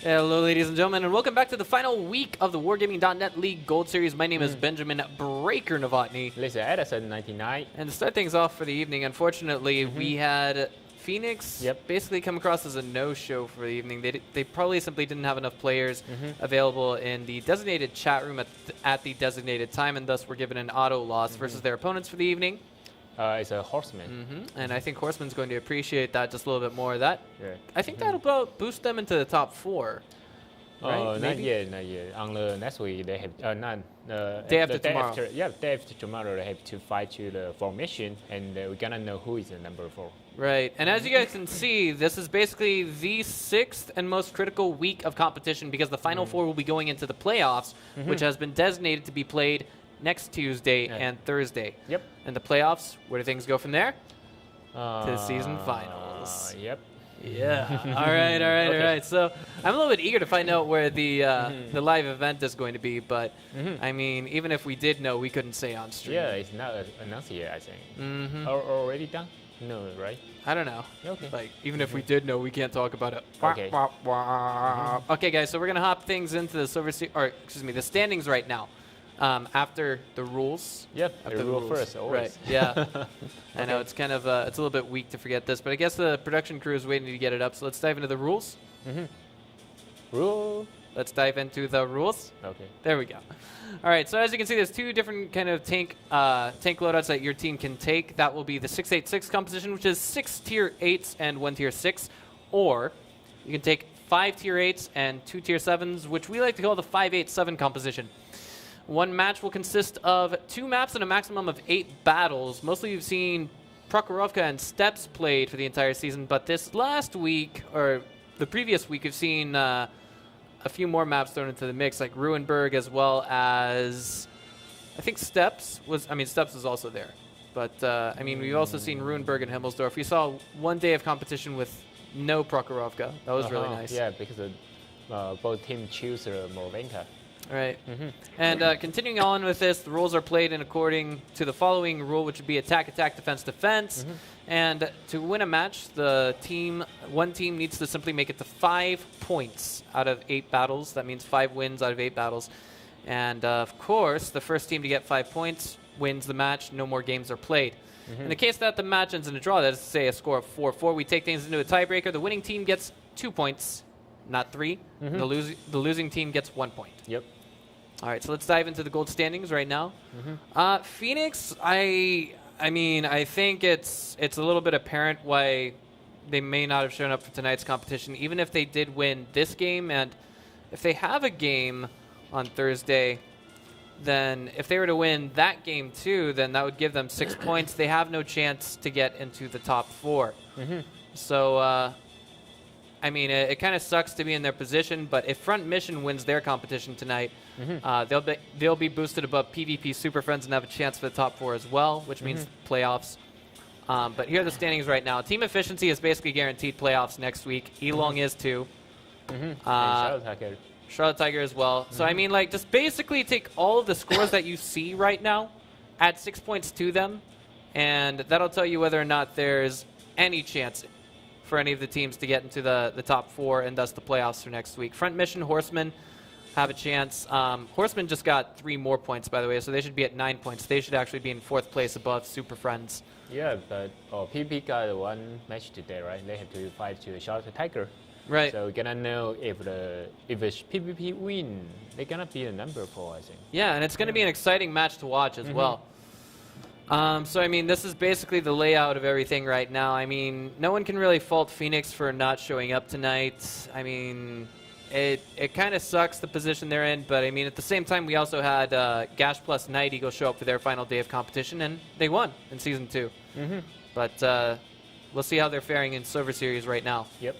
Hello, ladies and gentlemen, and welcome back to the final week of the Wargaming.net League Gold Series. My name is Benjamin Breaker Novotny. Lisa Edison, 99. And to start things off for the evening, unfortunately, we had Phoenix basically come across as a no-show for the evening. They probably simply didn't have enough players available in the designated chat room at the designated time, and thus were given an auto loss versus their opponents for the evening. It's a Horseman. And I think Horseman's going to appreciate that just a little bit more. I think that'll boost them into the top 4. Right? Not yet. On the next week, they have day after tomorrow. Day after tomorrow, they have to fight to the formation, and we're gonna know who is the number 4. Right, and as you guys can see, this is basically the 6th and most critical week of competition because the Final 4 will be going into the playoffs, which has been designated to be played next Tuesday and Thursday. Yep. And the playoffs, where do things go from there? To the season finals. Yep. Yeah. all right. So I'm a little bit eager to find out where the live event is going to be, but I mean, even if we did know, we couldn't say on stream. Yeah, it's not announced yet, I think. Already done? No, right? I don't know. Okay. Like, even if we did know, we can't talk about it. Okay. Okay, guys, so we're going to hop things into the standings right now. After the rules. Yep, after the rule first, always. Right, yeah. I know, it's kind of, it's a little bit weak to forget this, but I guess the production crew is waiting to get it up, so let's dive into the rules. Rule. Let's dive into the rules. Okay. There we go. All right, so as you can see, there's 2 different kind of tank loadouts that your team can take. That will be the 686 composition, which is 6 tier 8s and 1 tier 6, or you can take 5 tier 8s and 2 tier 7s, which we like to call the 587 composition. One match will consist of 2 maps and a maximum of 8 battles. Mostly you've seen Prokhorovka and Steps played for the entire season, but this last week, or the previous week, you've seen a few more maps thrown into the mix, like Ruinberg, as well as, I think Steps was also there. But, I mean, we've also seen Ruinberg and Himmelsdorf. We saw one day of competition with no Prokhorovka. That was really nice. Yeah, because both teams choose Morovenka. Right. And continuing on with this, the rules are played in according to the following rule, which would be attack, attack, defense, defense. And to win a match, one team needs to simply make it to 5 points out of 8 battles. That means 5 wins out of 8 battles. And of course, the first team to get 5 points wins the match. No more games are played. In the case that the match ends in a draw, that is to say a score of 4-4, we take things into a tiebreaker. The winning team gets 2 points, not 3. The losing team gets 1 point. Yep. All right, so let's dive into the gold standings right now. Phoenix, I mean, I think it's a little bit apparent why they may not have shown up for tonight's competition, even if they did win this game. And if they have a game on Thursday, then if they were to win that game too, then that would give them 6 points. They have no chance to get into the top 4. So, I mean, it kind of sucks to be in their position, but if Front Mission wins their competition tonight, they'll be boosted above PvP Super Friends and have a chance for the top 4 as well, which means playoffs. But here are the standings right now. Team efficiency is basically guaranteed playoffs next week. Elong is too. Charlotte Tiger as well. So, I mean, like, just basically take all of the scores that you see right now, add 6 points to them, and that'll tell you whether or not there's any chance for any of the teams to get into the top 4 and thus the playoffs for next week. Front Mission, Horsemen have a chance. Horsemen just got 3 more points, by the way, so they should be at 9 points. They should actually be in 4th place above Super Friends. Yeah, but PP got 1 match today, right? They have to fight to the Charlotte Tiger. Right. So we're gonna know if PvP win, they're gonna be the number 4, I think. Yeah, and it's gonna be an exciting match to watch as well. So, I mean, this is basically the layout of everything right now. I mean, no one can really fault Phoenix for not showing up tonight. I mean, it kind of sucks the position they're in, but, I mean, at the same time, we also had Gash plus Night Eagle show up for their final day of competition, and they won in Season 2. But we'll see how they're faring in Silver Series right now. Yep.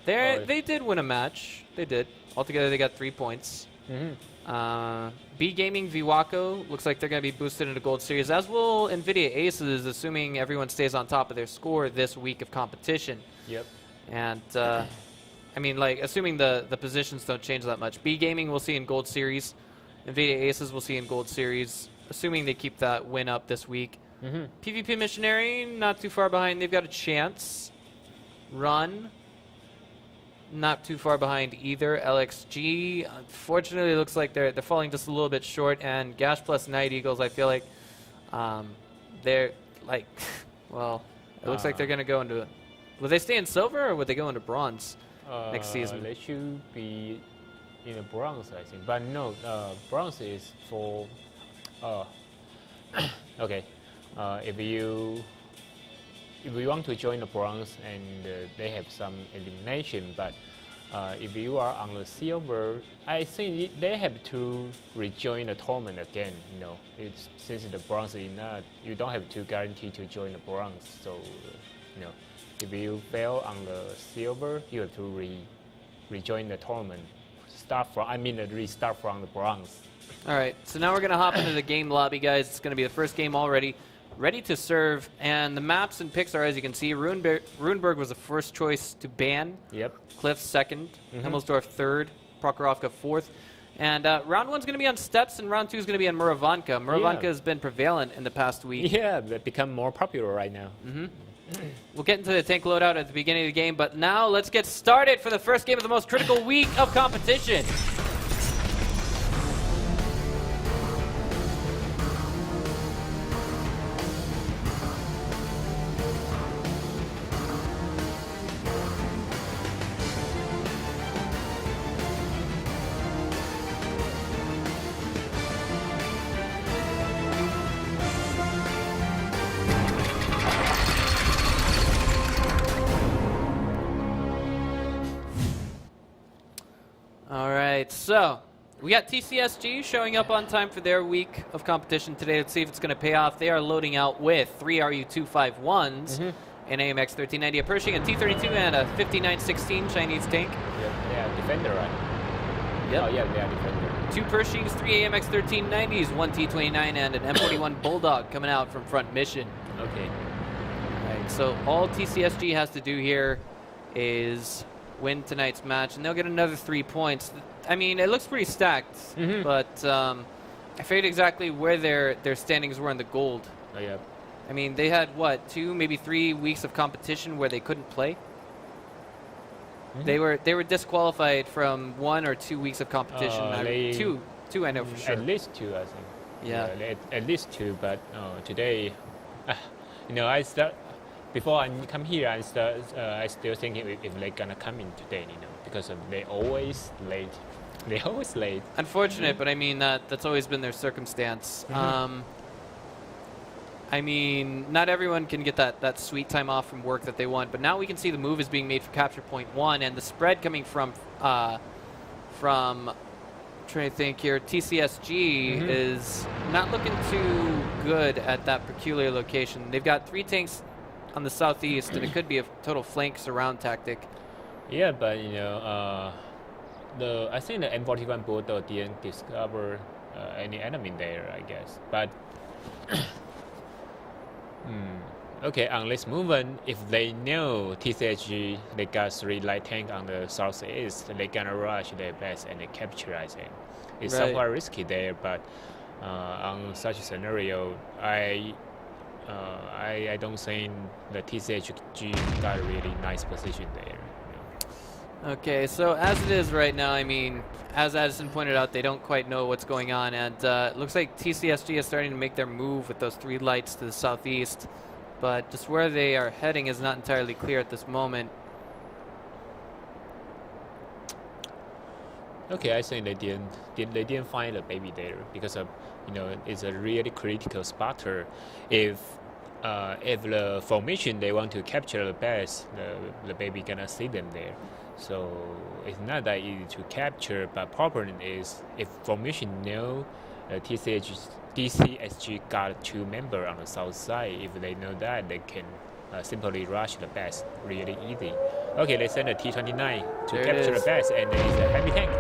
They did win a match. They did. Altogether, they got 3 points. B Gaming Viwako looks like they're going to be boosted into Gold Series, as will NVIDIA Aces, assuming everyone stays on top of their score this week of competition. Yep. And, I mean, like, assuming the positions don't change that much. B Gaming we'll see in Gold Series. NVIDIA Aces we'll see in Gold Series, assuming they keep that win up this week. PvP Missionary, not too far behind. They've got a chance. Run, not too far behind either. LXG, unfortunately, it looks like they're falling just a little bit short. And Gash plus Night Eagles, I feel like they're like, well, it looks like they're going to go into. Will they stay in silver or would they go into bronze next season? They should be in the bronze, I think. But no, bronze is for. Okay, if you want to join the bronze and they have some elimination, but if you are on the silver, I think they have to rejoin the tournament again. You know, it's since the bronze is not, you don't have to guarantee to join the bronze. So, you know, if you fail on the silver, you have to rejoin the tournament. Restart from the bronze. All right, so now we're going to hop into the game lobby, guys. It's going to be the first game already. Ready to serve, and the maps and picks are, as you can see, Runeberg was the first choice to ban. Yep. Cliff second, Himmelsdorf third, Prokhorovka fourth. And round one's going to be on Steps, and round two is going to be on Muravanka. Muravanka has been prevalent in the past week. Yeah, they've become more popular right now. We'll get into the tank loadout at the beginning of the game, but now let's get started for the first game of the most critical week of competition. So, we got TCSG showing up on time for their week of competition today. Let's see if it's going to pay off. They are loading out with 3 RU-251s, an AMX 1390, a Pershing, a T-32, and a 5916 Chinese tank. Yep, they are defender, right? Yep. Oh, yeah, they are defender. 2 Pershings, 3 AMX 1390s, 1 T-29, and an M41 Bulldog coming out from Front Mission. Okay. All right, so all TCSG has to do here is win tonight's match, and they'll get another 3 points. I mean, it looks pretty stacked, but I figured exactly where their standings were in the gold. Oh, yeah. I mean, they had, what, 2, maybe 3 weeks of competition where they couldn't play? They were disqualified from 1 or 2 weeks of competition. Two, I know for sure. At least 2, I think. Yeah. At least 2, but today, you know, before I come here, I still thinking if they're gonna come in today, you know, because they always late. They always late. Unfortunate, but I mean that's always been their circumstance. I mean, not everyone can get that sweet time off from work that they want, but now we can see the move is being made for capture point 1, and the spread coming from trying to think here, TCSG is not looking too good at that peculiar location. They've got 3 tanks on the southeast, and it could be a total flank surround tactic. Yeah, but you know, I think the M41 Bulldog didn't discover any enemy there, I guess. But okay, on this movement, if they know TCSG, they got 3 light tank on the southeast, they're gonna rush their best and they capture, I think. It's somewhat risky there, but on such a scenario, I don't think the TCSG got a really nice position there. Okay, so as it is right now, I mean, as Addison pointed out, they don't quite know what's going on, and it looks like TCSG is starting to make their move with those 3 lights to the southeast, but just where they are heading is not entirely clear at this moment. Okay, I think they didn't find a baby there because of, you know, it's a really critical spotter. If the formation they want to capture the best, the baby gonna see them there. So it's not that easy to capture, but problem is if formation know TCSG got 2 members on the south side, if they know that, they can simply rush the best really easy. Okay, they send a T-29 to capture the best, and it's a heavy tank.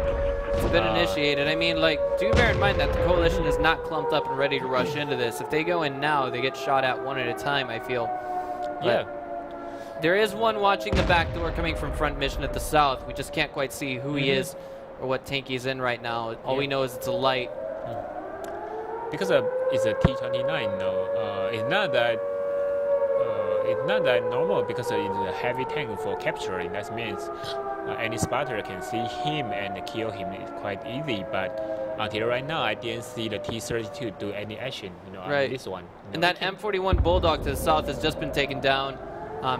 It's been initiated. I mean, like, do bear in mind that the coalition is not clumped up and ready to rush into this. If they go in now, they get shot at one at a time, I feel. But yeah. There is one watching the back door coming from Front Mission at the south. We just can't quite see who he is or what tank he's in right now. All we know is it's a light. Because it's a T-29, no, it's not that normal because it's a heavy tank for capturing. That means any spotter can see him and kill him is quite easy. But until right now, I didn't see the T-32 do any action, on this one. And that M41 Bulldog to the south has just been taken down.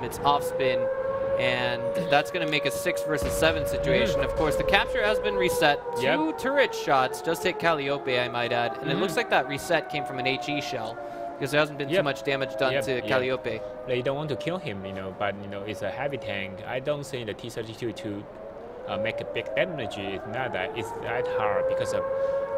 It's off spin, and that's going to make a 6 versus 7 situation. Of course, the capture has been reset. Two turret shots just hit Calliope, I might add, and it looks like that reset came from an HE shell, because there hasn't been too much damage done to Calliope. They don't want to kill him, but it's a heavy tank. I don't think the T-32 to make a big damage. It's that hard because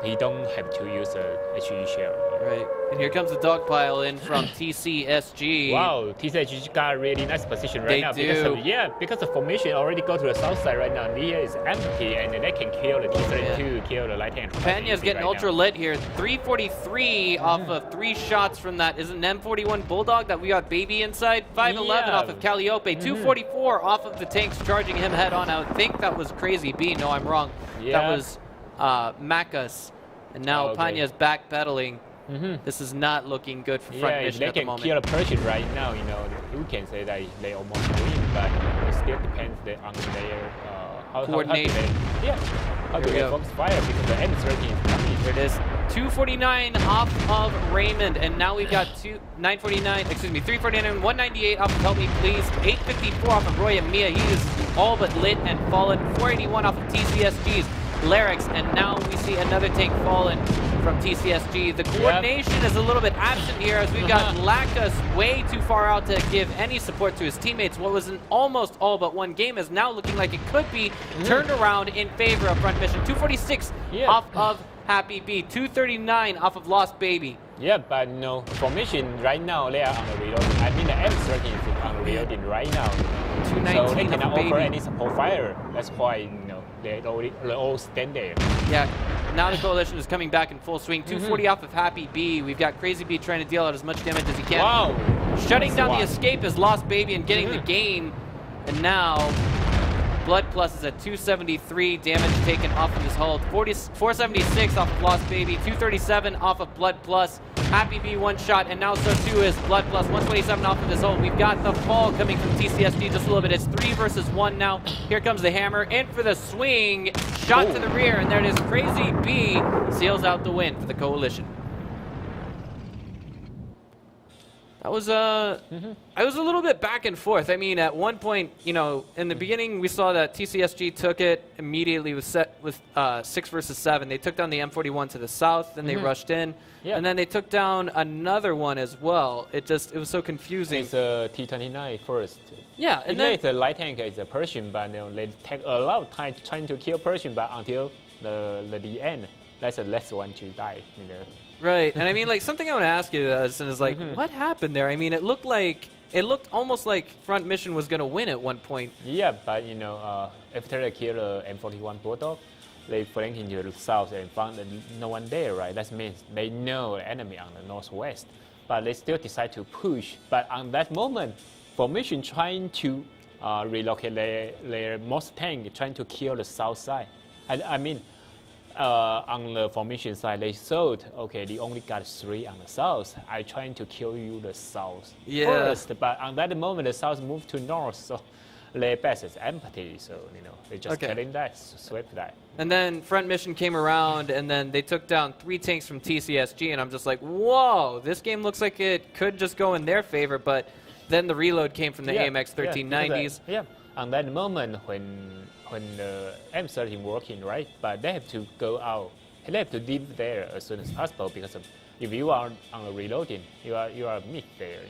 he don't have to use a HE shell. Right, and here comes the dogpile in from TCSG. Wow, TCSG got a really nice position right now. Do. Because the formation already go to the south side right now. Here is empty, and they can kill the T-32, kill the light tank. Penya's getting ultra lit here. 343 off of 3 shots from that. Is an M41 Bulldog that we got baby inside. 511 off of Calliope. 244 off of the tanks charging him head on. I would think that was Crazy B. No, I'm wrong. That was Macus. And now Penya's backpedaling. This is not looking good for front mission at the moment. They can kill a Persian right now. You can say that they almost win, but it still depends on their coordination. How do they focus fire, because the M13 is coming. There it is. 249 off of Raymond, and now we've got 349 and 198 off of Help Me Please. 854 off of Roy and Mia. He is all but lit and fallen. 481 off of TCSG's Larix, and now we see another tank fallen from TCSG. The coordination is a little bit absent here, as we've got Lacus way too far out to give any support to his teammates. What was an almost all but one game is now looking like it could be turned around in favor of front mission. 246 off of Happy B, 239 off of Lost Baby. Yeah, but formation right now, they are on the reload. I mean, the M13 is on the reloading right now. 219 so they cannot offer Baby. any support fire. That's why, they all stand there. Yeah, now the coalition is coming back in full swing. 240 off of Happy B. We've got Crazy B trying to deal out as much damage as he can. Wow! Shutting down the escape is Lost Baby and getting the game. And now Blood Plus is at 273 damage taken off of his hull. 476 off of Lost Baby. 237 off of Blood Plus. Happy B one shot, and now so too is Blood Plus. 127 off of his hull. We've got the fall coming from TCSG just a little bit. It's 3 versus 1 now. Here comes the hammer in for the swing. Shot to the rear, and there it is. Crazy B seals out the win for the coalition. I was a little bit back and forth. I mean, at one point, in the beginning, we saw that TCSG took it immediately, was set with 6 versus 7. They took down the M41 to the south, then they rushed in, and then they took down another one as well. It was so confusing. It's a T-29 first. Yeah, and then it's a light tank, it's a Persian, but they take a lot of time trying to kill Persian, but until the end, that's the last one to die. Right, and I mean, something I want to ask you is what happened there? I mean, it looked almost like front mission was going to win at one point. Yeah, but after they kill the M41 Bulldog, they flank into the south and found no one there, right? That means they know the enemy on the northwest, but they still decide to push. But on that moment, formation trying to relocate their most tank, trying to kill the south side. I mean. On the formation side, they thought, okay, they only got 3 on the south. I'm trying to kill you the south first. But on that moment, the south moved to north, so their base is empty. So, they just killing that, swept that. And then front mission came around, and then they took down 3 tanks from TCSG, and I'm just like, whoa, this game looks like it could just go in their favor, but then the reload came from the AMX 1390s. Yeah, on that moment when the M13 working, right? But they have to go out. They have to leave there as soon as possible, because if you are on the reloading, you are mid there.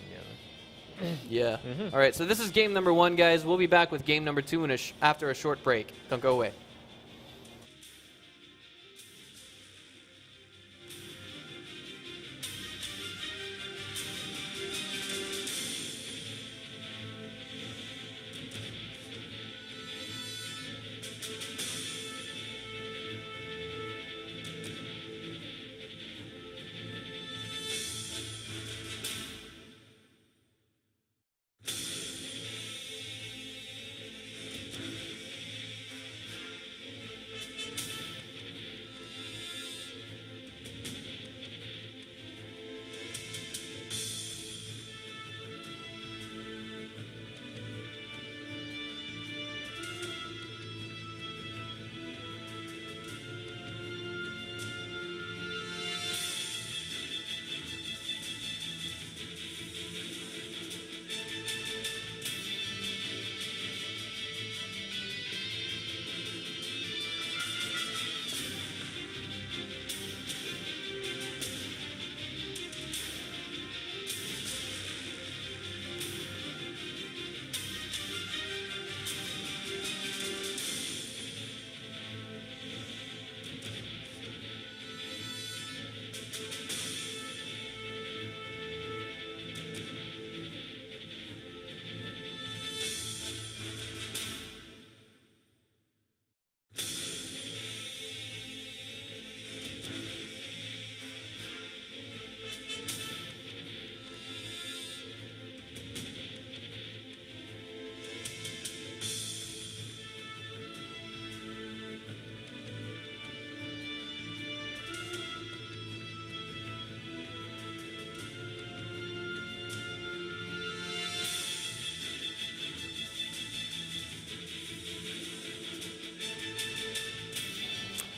Yeah. All right. So this is game number 1, guys. We'll be back with game number 2 after a short break. Don't go away.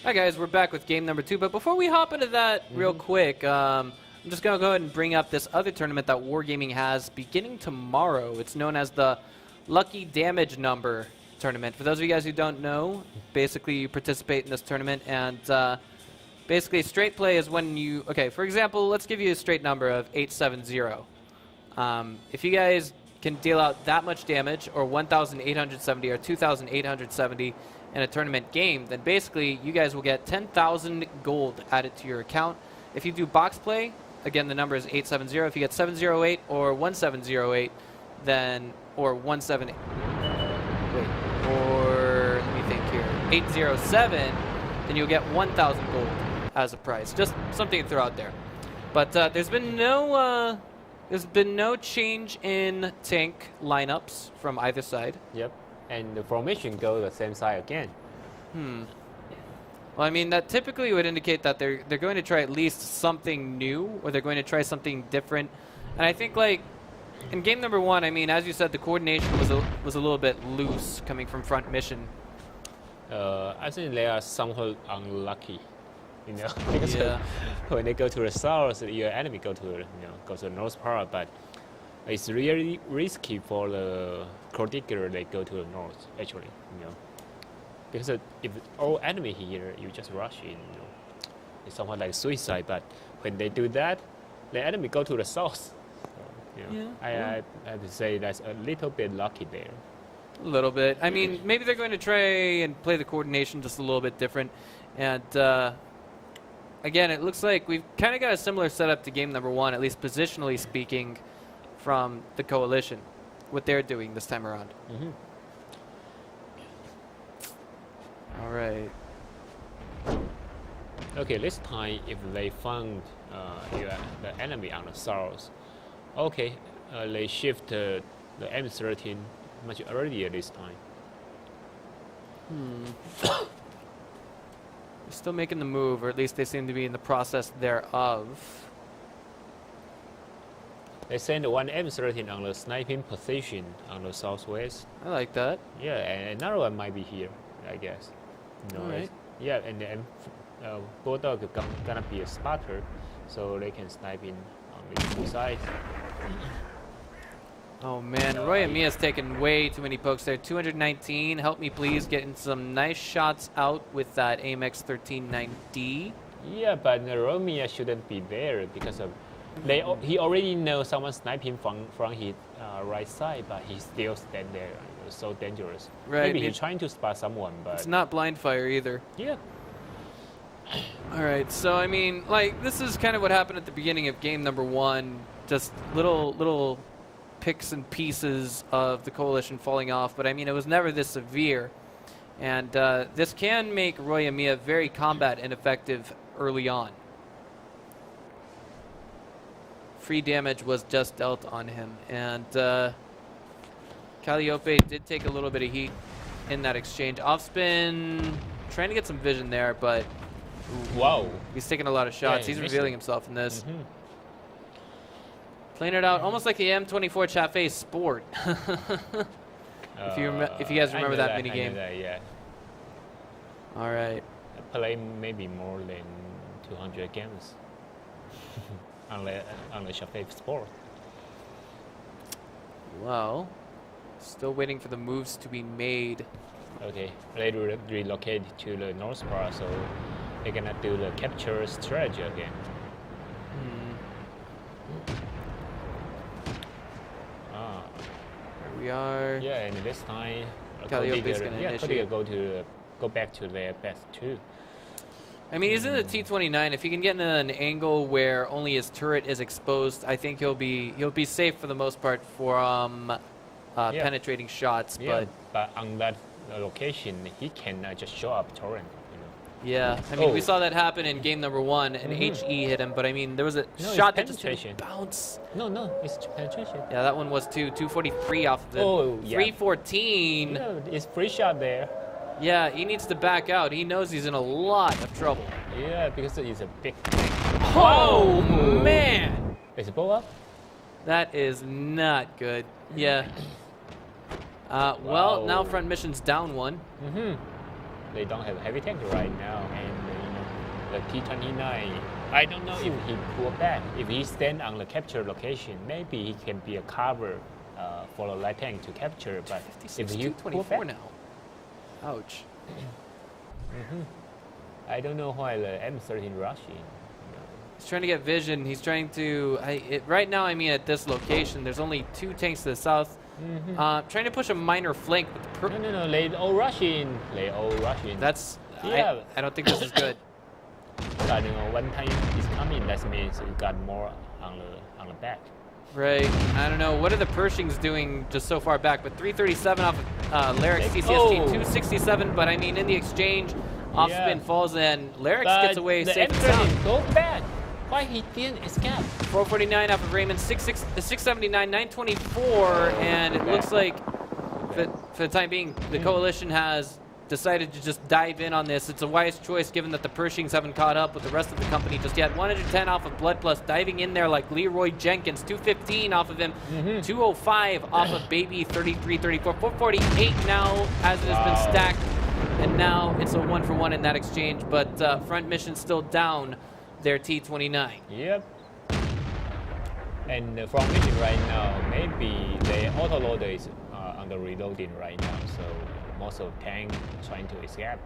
Hi guys, we're back with game number 2. But before we hop into that real quick, I'm just going to go ahead and bring up this other tournament that Wargaming has beginning tomorrow. It's known as the Lucky Damage Number Tournament. For those of you guys who don't know, basically you participate in this tournament, and basically straight play is when you... Okay, for example, let's give you a straight number of 870. If you guys can deal out that much damage, or 1,870 or 2,870 in a tournament game, then basically you guys will get 10,000 gold added to your account. If you do box play, again the number is 870. If you get 708 or 1708, then or 178, or let me think here, 807, then you'll get 1,000 gold as a prize. Just something to throw out there. But there's been no change in tank lineups from either side. Yep. And the formation goes the same side again. Well, I mean, that typically would indicate that they're going to try at least something new, or they're going to try something different. And I think, like, in game number 1, I mean, as you said, the coordination was a little bit loose coming from front mission. I think they are somewhat unlucky, you know, because Yeah. when they go to the south, your enemy go to the north part, but it's really risky for the Cordiger. They go to the north, actually, you know, because if all enemy here, you just rush in, you know, it's somewhat like suicide. But when they do that, the enemy go to the south. So, you know, I have to say that's a little bit lucky there. A little bit. I mean, maybe they're going to try and play the coordination just a little bit different. And again, it looks like we've kind of got a similar setup to game number 1, at least positionally speaking, from the coalition, what they're doing this time around. All right. Okay, this time if they found the enemy on the south, okay, they shift the M13 much earlier this time. They're still making the move, or at least they seem to be in the process thereof. They send one M13 on the sniping position on the southwest. I like that. Yeah, and another one might be here, I guess. No, All right. Yeah, and then Bulldog gonna be a spotter, so they can snipe in on these two sides. Oh man, Roy Amiya's taken way too many pokes there. 219. Help me please, getting some nice shots out with that AMX 13-9D. Yeah, but Romia shouldn't be there because of he already knows someone sniping from his right side, but he still stand there. It's so dangerous. Right. Maybe he's trying to spot someone, but It's not blind fire either. yeah. All right, so I mean, like, this is kind of what happened at the beginning of game number 1. Just little picks and pieces of the coalition falling off, but I mean, it was never this severe. And this can make Roy Amiya very combat ineffective early on. Free damage was just dealt on him, and Calliope did take a little bit of heat in that exchange. Offspin, trying to get some vision there, but Wow. he's taking a lot of shots. Yeah, He's he's revealing missing. himself in this. Playing it out almost like the M24 Chafe Sport. if you guys remember that mini game. Yeah. All right. I play maybe more than 200 games on the Shafave Sport. Well, still waiting for the moves to be made. Okay, they relocate to the north part, so they're gonna do the capture strategy again. Here we are. Yeah, and this time, Calliope's gonna initiate. go back to their best too. I mean, he's in the T-29. If he can get in an angle where only his turret is exposed, I think he'll be safe for the most part from penetrating shots. Yeah, but on that location, he can just show up torrent. Yeah, I mean, we saw that happen in game number 1, and HE hit him, but I mean, there was a shot that just didn't bounce. No, it's penetration. Yeah, that one was 243 off of the 314. Yeah, it's free shot there. Yeah, he needs to back out. He knows he's in a lot of trouble. Yeah, because it's a big. Oh, man! Is it blow up? That is not good. Yeah. Well, now front mission's down 1. They don't have heavy tank right now, and the T29, I don't know if he pull back. If he stand on the capture location, maybe he can be a cover for the light tank to capture. But if he pull back, now. Ouch. I don't know why the M13 rushing. He's trying to get vision. He's trying to. Right now, I mean, at this location, there's only 2 tanks to the south. Trying to push a minor flank. But No. They all rushing. That's. Yeah. I don't think this is good. But one tank is coming. That means you got more on the back. Right. I don't know. What are the Pershings doing just so far back? But 337 off of Larrick's TCSG, 267. But I mean, in the exchange, off spin falls, and Larrick's gets away safe and sound. Go back. Why he didn't escape? 449 off of Raymond, 679, 924, and it looks like for the time being, the coalition has decided to just dive in on this. It's a wise choice given that the Pershings haven't caught up with the rest of the company just yet. 110 off of Blood Plus, diving in there like Leroy Jenkins. 215 off of him. 205 off of Baby, 33, 34. 448 now as it has been stacked. And now it's a 1-for-1 in that exchange, but Front Mission still down their T29. Yep. And from Mission right now, maybe the autoloader is under reloading right now, so most of tank trying to escape.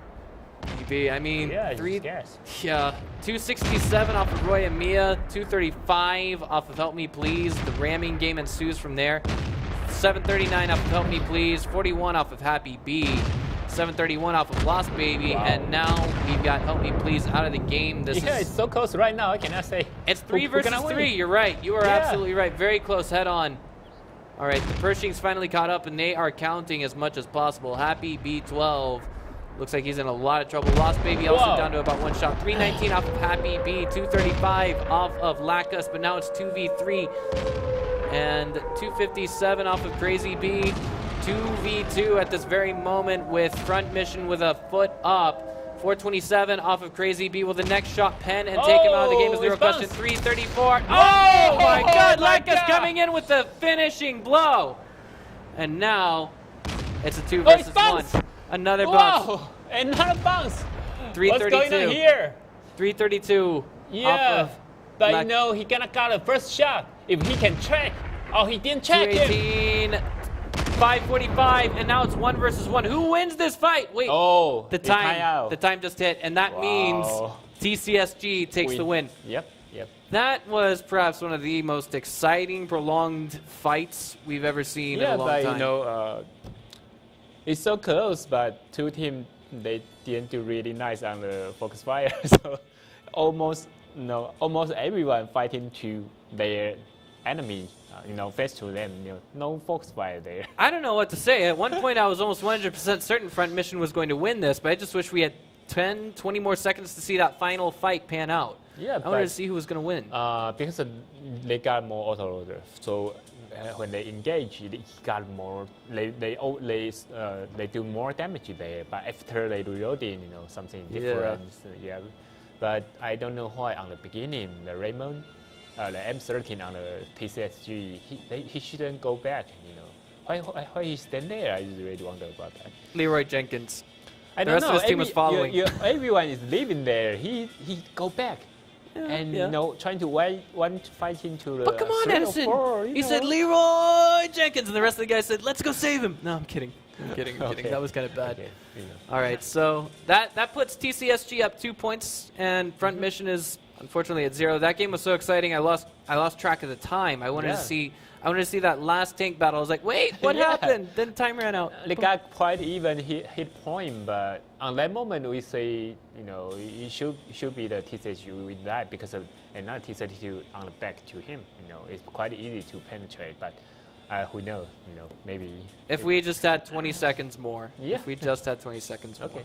Maybe, I mean, yeah, 267 off of Roy and Mia, 235 off of Help Me Please. The ramming game ensues from there. 739 off of Help Me Please, 41 off of Happy B. 731 off of Lost Baby, and now we've got Help Me Please out of the game. It's so close right now, I cannot say. It's 3 versus 3, you're right. You are absolutely right. Very close head on. All right, the Pershings finally caught up, and they are counting as much as possible. Happy B12 looks like he's in a lot of trouble. Lost Baby also down to about 1 shot. 319 off of Happy B, 235 off of Lacus, but now it's 2v3. And 257 off of Crazy B. 2v2 at this very moment with Front Mission with a foot up. 427 off of Crazy B. Will the next shot pen and take him out of the game is zero question. 334. Oh my God! Lacus coming in with the finishing blow. And now it's a 2 versus 1. Another bounce. Another bounce. 332. What's going on here? 332. Yeah, but you know he gonna got a first shot if he can track. Oh, he didn't check him. 545, and now it's 1 versus 1. Who wins this fight? Wait. The time just hit, and that means TCSG takes the win. Yep. That was perhaps one of the most exciting, prolonged fights we've ever seen in a long time. Yeah, but you know, it's so close, but 2 teams they didn't do really nice on the focus fire, so almost everyone fighting to their enemy. Face to them, no focus fire there. I don't know what to say. At one point, I was almost 100% certain Front Mission was going to win this, but I just wish we had 10, 20 more seconds to see that final fight pan out. Yeah, I wanted to see who was going to win. Because they got more autoloader, so when they engage, they got more. They do more damage there. But after they reloading, something different. Yeah. But I don't know why on the beginning the Raymond. The M13 on the TCSG, he shouldn't go back, Why he stand there? I just really wonder about that. Leroy Jenkins. I don't know. The rest of his team was following. Everyone is leaving there. He go back. Trying to fight into the. But come on, Edison. He said Leroy Jenkins, and the rest of the guys said, "Let's go save him." No, I'm kidding. I'm kidding. That was kind of bad. Okay. All right, so that puts TCSG up 2 points, and Front Mission is unfortunately at 0. That game was so exciting. I lost track of the time. I wanted to see that last tank battle. I was like, wait, what happened? Then time ran out. They got quite even hit point, but on that moment we say, it should be the TCSG with that because of another TCSG on the back to him. It's quite easy to penetrate, but who knows? Maybe if we just had 20 seconds more. Yeah. If we just had 20 seconds more. Okay.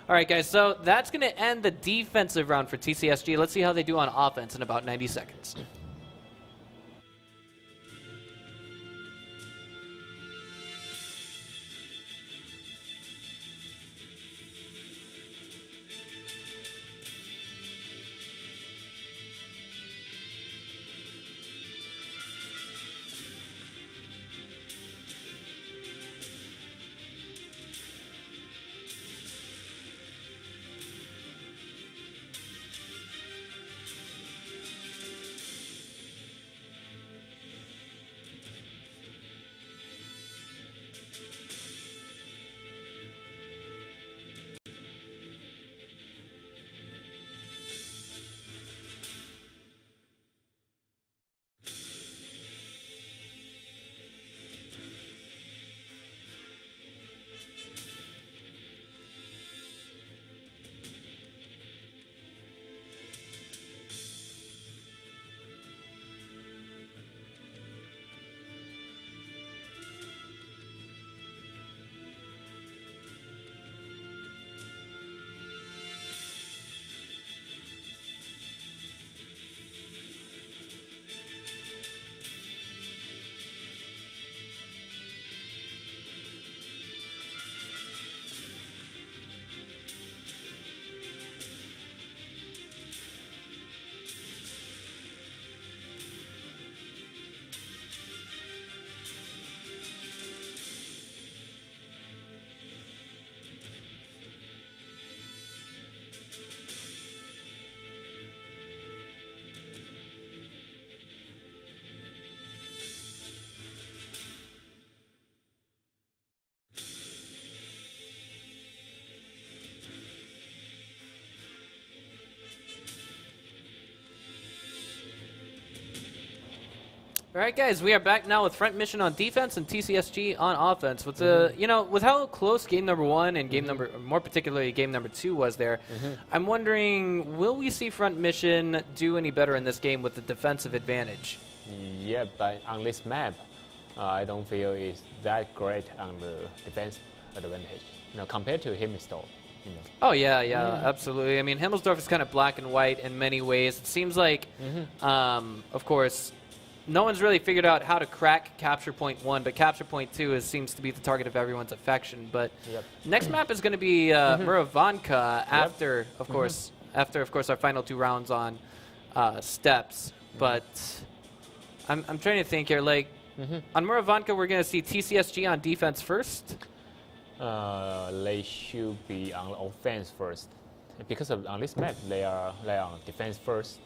All right, guys, so that's going to end the defensive round for TCSG. Let's see how they do on offense in about 90 seconds. All right, guys, we are back now with Front Mission on defense and TCSG on offense. With the, with how close game number 1 and game number, more particularly game number 2 was there, I'm wondering, will we see Front Mission do any better in this game with the defensive advantage? Yeah, but on this map, I don't feel it's that great on the defense advantage. Compared to Himmelsdorf. Oh yeah, absolutely. I mean, Himmelsdorf is kind of black and white in many ways. It seems like, of course, no one's really figured out how to crack capture point 1, but capture point 2 seems to be the target of everyone's affection. But next map is going to be Murovanka after, of course, our final 2 rounds on steps. But I'm trying to think here. Like on Murovanka, we're going to see TCSG on defense first. They should be on offense first, because on this map they are on defense first.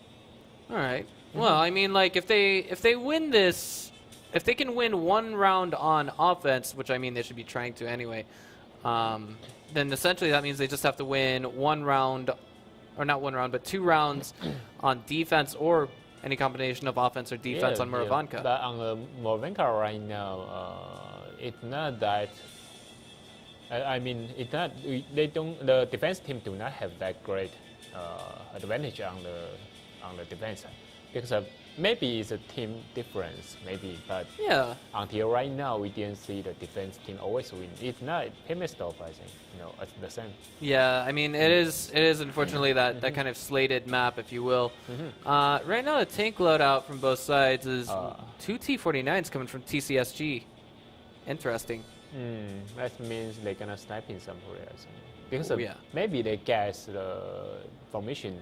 All right. Well, I mean, like if they win this, if they can win 1 round on offense, which I mean they should be trying to anyway, then essentially that means they just have to win 1 round, or not 1 round, but 2 rounds on defense or any combination of offense or defense on Murovanka. But on Murovanka right now, it's not that. I mean, it's not. They don't. The defense team do not have that great advantage on the defense, because maybe it's a team difference, maybe. But until right now, we didn't see the defense team always win. It's not Himmelsdorf, I think. It's the same. Yeah, I mean, it is unfortunately that kind of slated map, if you will. Right now, the tank loadout from both sides is 2 T-49s coming from TCSG. Interesting. That means they're gonna snipe in some areas, because maybe they guess the formation.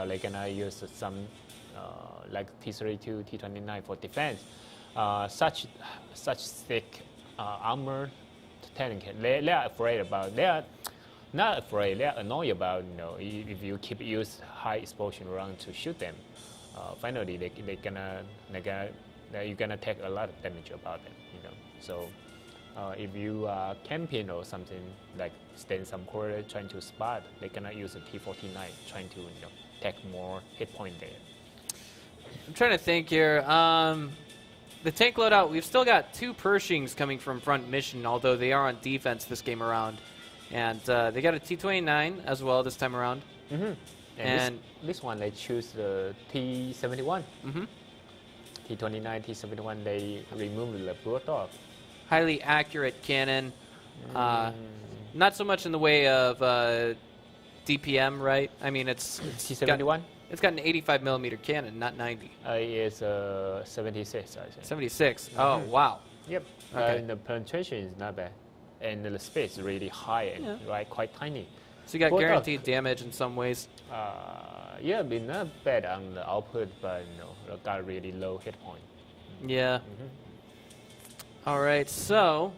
They're gonna use some like T-32, T-29 for defense. Such thick armor tank. They are afraid about. They are not afraid. They are annoyed about. If you keep use high explosion round to shoot them, finally you're gonna take a lot of damage about them. So. If you are camping or something, like stay in some corner trying to spot, they cannot use a T-49 trying to take more hit point there. I'm trying to think here. The tank loadout, we've still got 2 Pershings coming from Front Mission, although they are on defense this game around. And they got a T-29 as well this time around. And this one, they choose the T-71. T-29, T-71, they removed the Bulldog. Highly accurate cannon. Not so much in the way of DPM, right? I mean, it's T-71. It's got an 85 millimeter cannon, not 90. It's 76, I think. 76. Oh, wow. Yep. Okay. And the penetration is not bad, and the space is really high and quite tiny. So you got guaranteed damage in some ways. But not bad on the output, but got really low hit point. Yeah. All right, so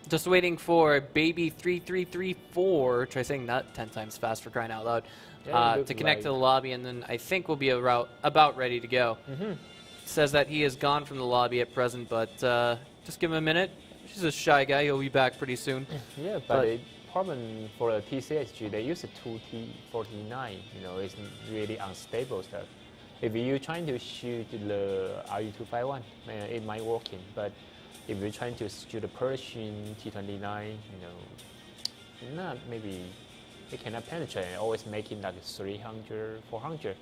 just waiting for baby 3334, try saying that 10 times fast for crying out loud, to connect to the lobby, and then I think we'll be about ready to go. Says that he is gone from the lobby at present, but just give him a minute. He's a shy guy. He'll be back pretty soon. Yeah, but the problem for the TCSG, they use a 2T49. It's really unstable stuff. If you're trying to shoot the RU-251, it might work but if you're trying to shoot the Pershing T-29, not maybe it cannot penetrate. Always making like 300, 400.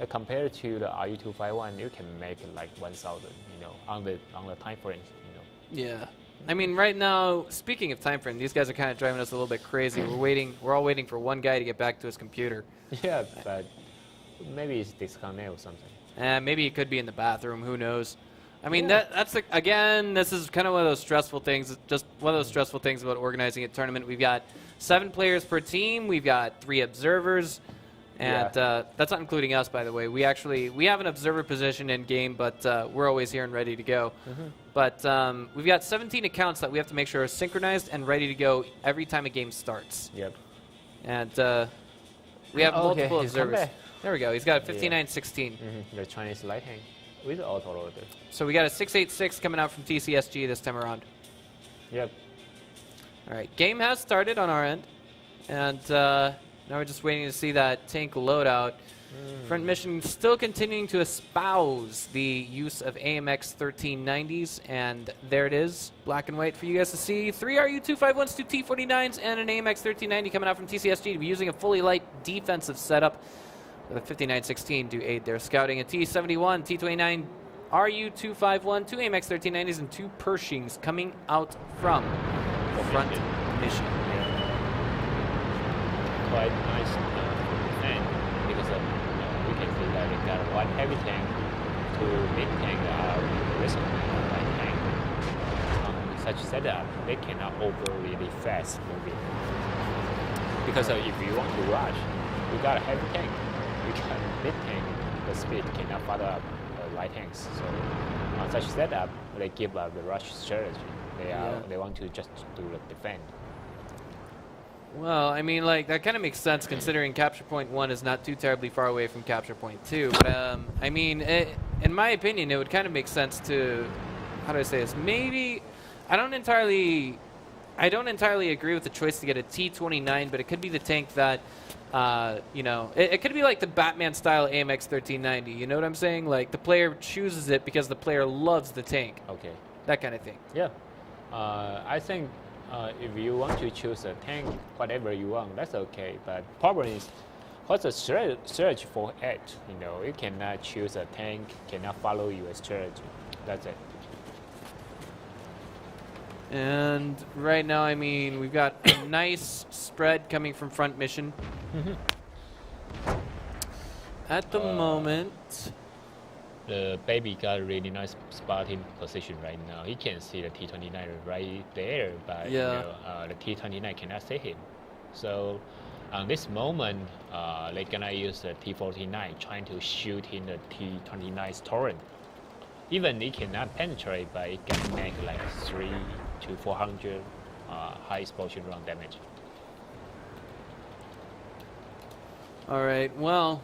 Compared to the RU-251, you can make it like 1,000. On the time frame. Yeah. I mean, right now, speaking of time frame, these guys are kind of driving us a little bit crazy. We're all waiting for one guy to get back to his computer. Yeah, but. Maybe it's disconnected or something. Maybe it could be in the bathroom. Who knows? I mean, that's again, this is kind of one of those stressful things. Just one of those stressful things about organizing a tournament. We've got 7 players per team. We've got 3 observers, and that's not including us, by the way. We have an observer position in game, but we're always here and ready to go. But we've got 17 accounts that we have to make sure are synchronized and ready to go every time a game starts. Yep. And we have multiple observers. There we go. He's got a 59-16. The Chinese light hand with auto loader. So we got a 686 coming out from TCSG this time around. Yep. All right. Game has started on our end. And now we're just waiting to see that tank loadout. Front Mission still continuing to espouse the use of AMX 1390s, and there it is, black and white for you guys to see. 3 RU-251s, 2 T-49s, and an AMX 1390 coming out from TCSG to be using a fully light defensive setup with a 5916 to aid their scouting. A T-71, T-29, RU-251, 2 AMX 1390s, and 2 Pershings coming out from Front Mission. Quite nice defense because we can see that they got one heavy tank, 2 mid tank, the rest of the light tank. Such setup, they cannot over really fast moving. Because if you want to rush, you got a heavy tank, you got mid tank, the speed cannot follow up light tanks. So on such setup, they give up the rush strategy. They want to just do the defend. Well, I mean, like, that kind of makes sense considering capture point 1 is not too terribly far away from capture point 2. But, I mean, in my opinion, it would kind of make sense to, how do I say this? Maybe, I don't entirely agree with the choice to get a T-29, but it could be the tank that, you know, it could be like the Batman-style AMX 1390. You know what I'm saying? Like, the player chooses it because the player loves the tank. Okay. That kind of thing. Yeah. I think if you want to choose a tank, whatever you want, that's okay. But problem is, what's the strategy for it? You know, you cannot choose a tank, cannot follow your strategy. That's it. And right now, I mean, we've got a nice spread coming from Front Mission. At the moment, the baby got a really nice spotting position right now. He can see the T-29 right there, but you know, the T-29 cannot see him. So on this moment, they're gonna use the T-49 trying to shoot in the T-29's turret. Even it cannot penetrate, but it can make like 300 to 400 high explosion round damage. all right, well,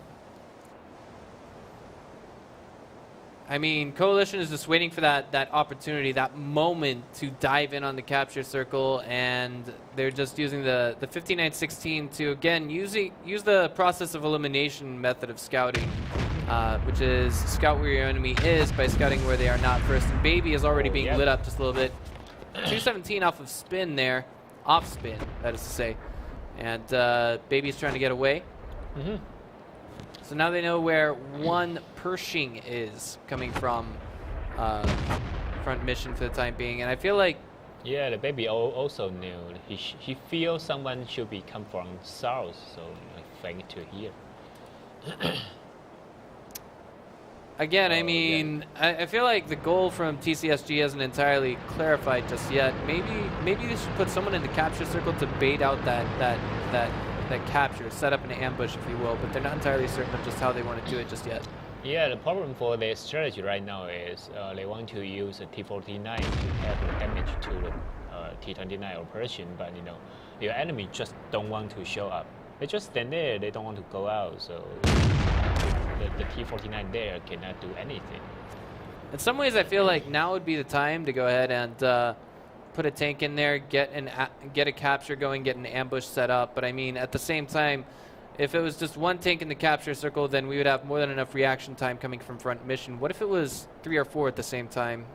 I mean, Coalition is just waiting for that opportunity, that moment to dive in on the capture circle, and they're just using the 5916 to, again, use the process of elimination method of scouting, which is scout where your enemy is by scouting where they are not first. And Baby is already being lit up just a little bit. 217 off of spin there, off spin, that is to say. And Baby's trying to get away. So now they know where 1 Pershing is coming from Front Mission for the time being. And I feel like... Yeah, the Baby also knew. He feels someone should be come from south, so I think to here. Again, I mean, I feel like the goal from TCSG hasn't entirely clarified just yet. Maybe they should put someone in the capture circle to bait out that capture, set up an ambush, if you will, but they're not entirely certain of just how they want to do it just yet. Yeah, the problem for their strategy right now is they want to use a T-49 to have damage to the T-29 or Persian, but you know, your enemy just don't want to show up. They just stand there, they don't want to go out, so the T-49 there cannot do anything. In some ways, I feel like now would be the time to go ahead and put a tank in there, get a capture going, get an ambush set up. But I mean, at the same time, if it was just 1 tank in the capture circle, then we would have more than enough reaction time coming from Front Mission. What if it was 3 or 4 at the same time?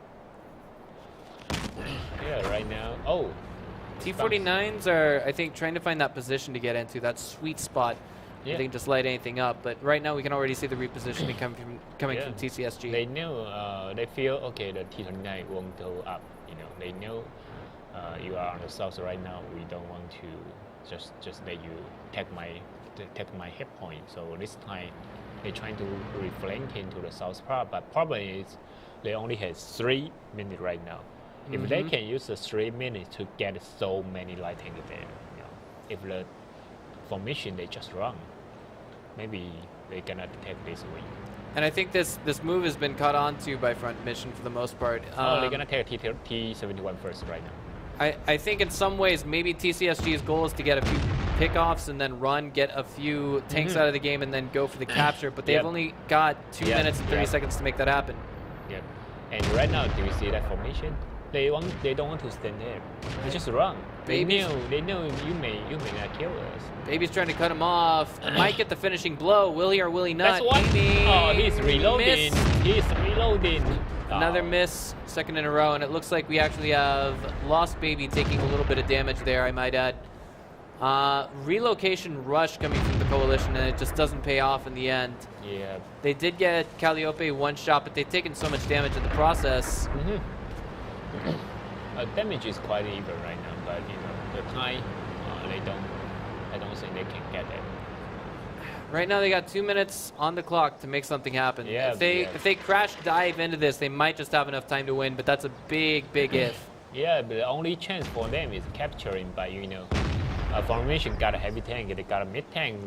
Yeah, right now. Oh, T-49s are, I think, trying to find that position to get into, that sweet spot. Yeah. They can just light anything up. But right now, we can already see the repositioning coming from TCSG. They knew, they feel, okay, the T-29 won't go up. You know, they know you are on the south right now. We don't want to just let you take my hit point. So this time, they're trying to reflank into the south part. But problem is, they only have 3 minutes right now. If they can use the 3 minutes to get so many light tanks there, you know, if the formation they just run, maybe they cannot take this win. And I think this move has been caught on to by Front Mission for the most part. They're gonna take a T-71 first right now. I think in some ways maybe TCSG's goal is to get a few pickoffs and then get a few tanks out of the game and then go for the capture. But they've only got 2 minutes and 30 seconds to make that happen. Yeah, and right now, do you see that formation? They don't want to stand there. They just run. They Baby's, know you may not kill us. Baby's trying to cut him off. Might get the finishing blow. Will he or will he not? That's one. Baby Oh, he's reloading. missed. He's reloading. Another Oh. miss, second in a row, and it looks like we actually have lost Baby taking a little bit of damage there, I might add. Relocation rush coming from the Coalition, and it just doesn't pay off in the end. Yeah. They did get Calliope one shot, but they've taken so much damage in the process. Damage is quite even right now, but the time I don't think they can get it. Right now, they got 2 minutes on the clock to make something happen. Yeah, if they crash dive into this, they might just have enough time to win, but that's a big if. Yeah, but the only chance for them is capturing by formation got a heavy tank, they got a mid tank.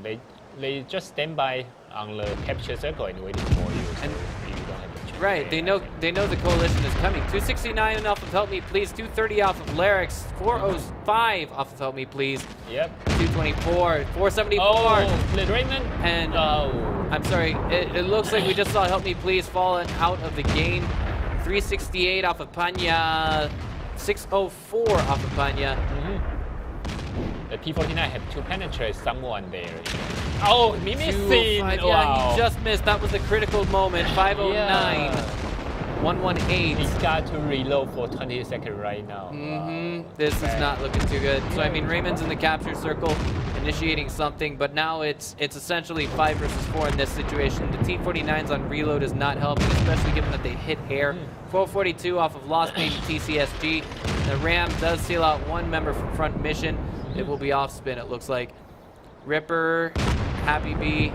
They just stand by on the capture circle and waiting for you. So you don't have a chance. Right, they know the Coalition is coming. 269 off of Help Me Please, 230 off of Larix, 405 off of Help Me Please. Yep. 224, 474. Oh, the Raymond. And I'm sorry, it looks like we just saw Help Me Please falling out of the game. 368 off of Panya, 604 off of Panya. The T-49 had to penetrate someone there. Oh, he missed. 205, Wow. yeah, he just missed. That was the critical moment. 509, Yeah. 118. He's got to reload for 20 seconds right now. Wow. This is Bad. not looking too good. So I mean, Raymond's in the capture circle, initiating something, but now it's essentially 5 versus 4 in this situation. The T-49s on reload is not helping, especially given that they hit air. 442 off of Lost Baby TCSG. The Ram does seal out one member from front mission. It will be off spin, it looks like. Ripper, Happy Bee,